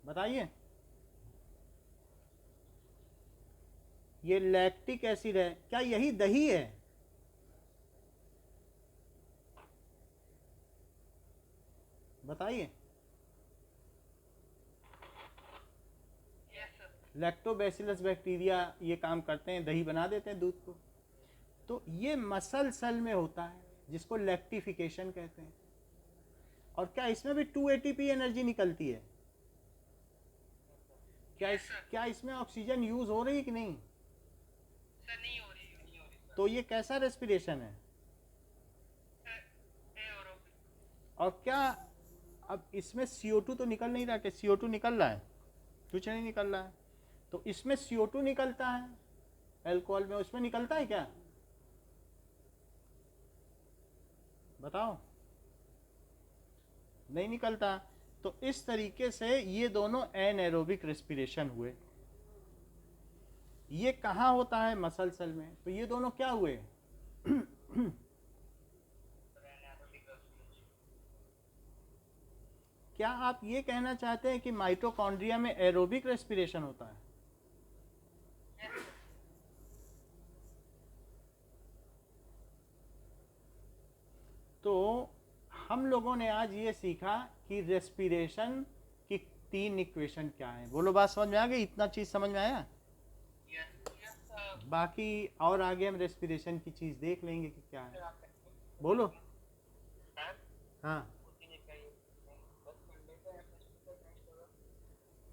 बताइए। ये लैक्टिक एसिड है, क्या यही दही है? बताइए। लैक्टोबैसिलस बैक्टीरिया ये काम करते हैं, दही बना देते हैं दूध को। तो ये मसल सेल में होता है, जिसको लैक्टिफिकेशन कहते हैं। और क्या इसमें भी 2 ATP एनर्जी निकलती है? क्या इसमें ऑक्सीजन यूज हो रही है कि नहीं? सर नहीं हो रही। तो ये कैसा रेस्पिरेशन है? और क्या अब इसमें CO2 तो निकल नहीं रहा? कि CO2 निकल रहा है? कुछ नहीं निकल रहा है। तो इसमें CO2 निकलता है, अल्कोहल में। उसमें निकलता है क्या? बताओ। नहीं निकलता। तो इस तरीके से ये दोनों एनएरोबिक रेस्पिरेशन हुए। ये कहाँ होता है? मसल सेल में। तो ये दोनों क्या हुए? क्या आप ये कहना चाहते हैं कि माइटोकॉन्ड्रिया में एरोबिक रेस्पिरेशन होता है? हम लोगों ने आज ये सीखा कि रेस्पिरेशन की 3 इक्वेशन क्या है। बोलो, बात समझ में आ गई? इतना चीज़ समझ में आया? Yes sir. बाकी और आगे हम रेस्पिरेशन की चीज़ देख लेंगे कि क्या है। बोलो। सर हाँ, उसी ने कही बस मंडे से टेस्ट होगा।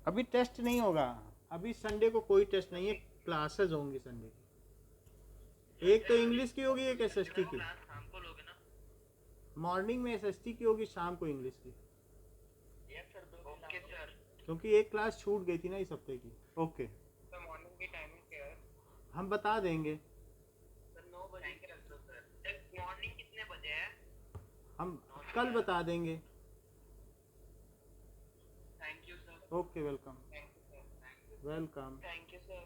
अभी टेस्ट नहीं होगा, अभी संडे को कोई टेस्ट नहीं है, क्लासेस होंगी संडे की। एक तो इंग्लिश की होगी, एक एसएसटी की। क्लास शाम को लोगे ना? मॉर्निंग में एसएसटी की होगी, शाम को इंग्लिश की, यस सर। दो ओके सर। क्योंकि एक क्लास छूट गई थी ना इस हफ्ते की। ओके, सर मॉर्निंग की टाइमिंग क्या है? हम बता देंगे, सर 9 बजे के रख दो सर। मॉर्निंग कितने बजे है? हम कल बता देंगे। Thank you sir. Okay, welcome. Thank you sir. Welcome. Thank you sir.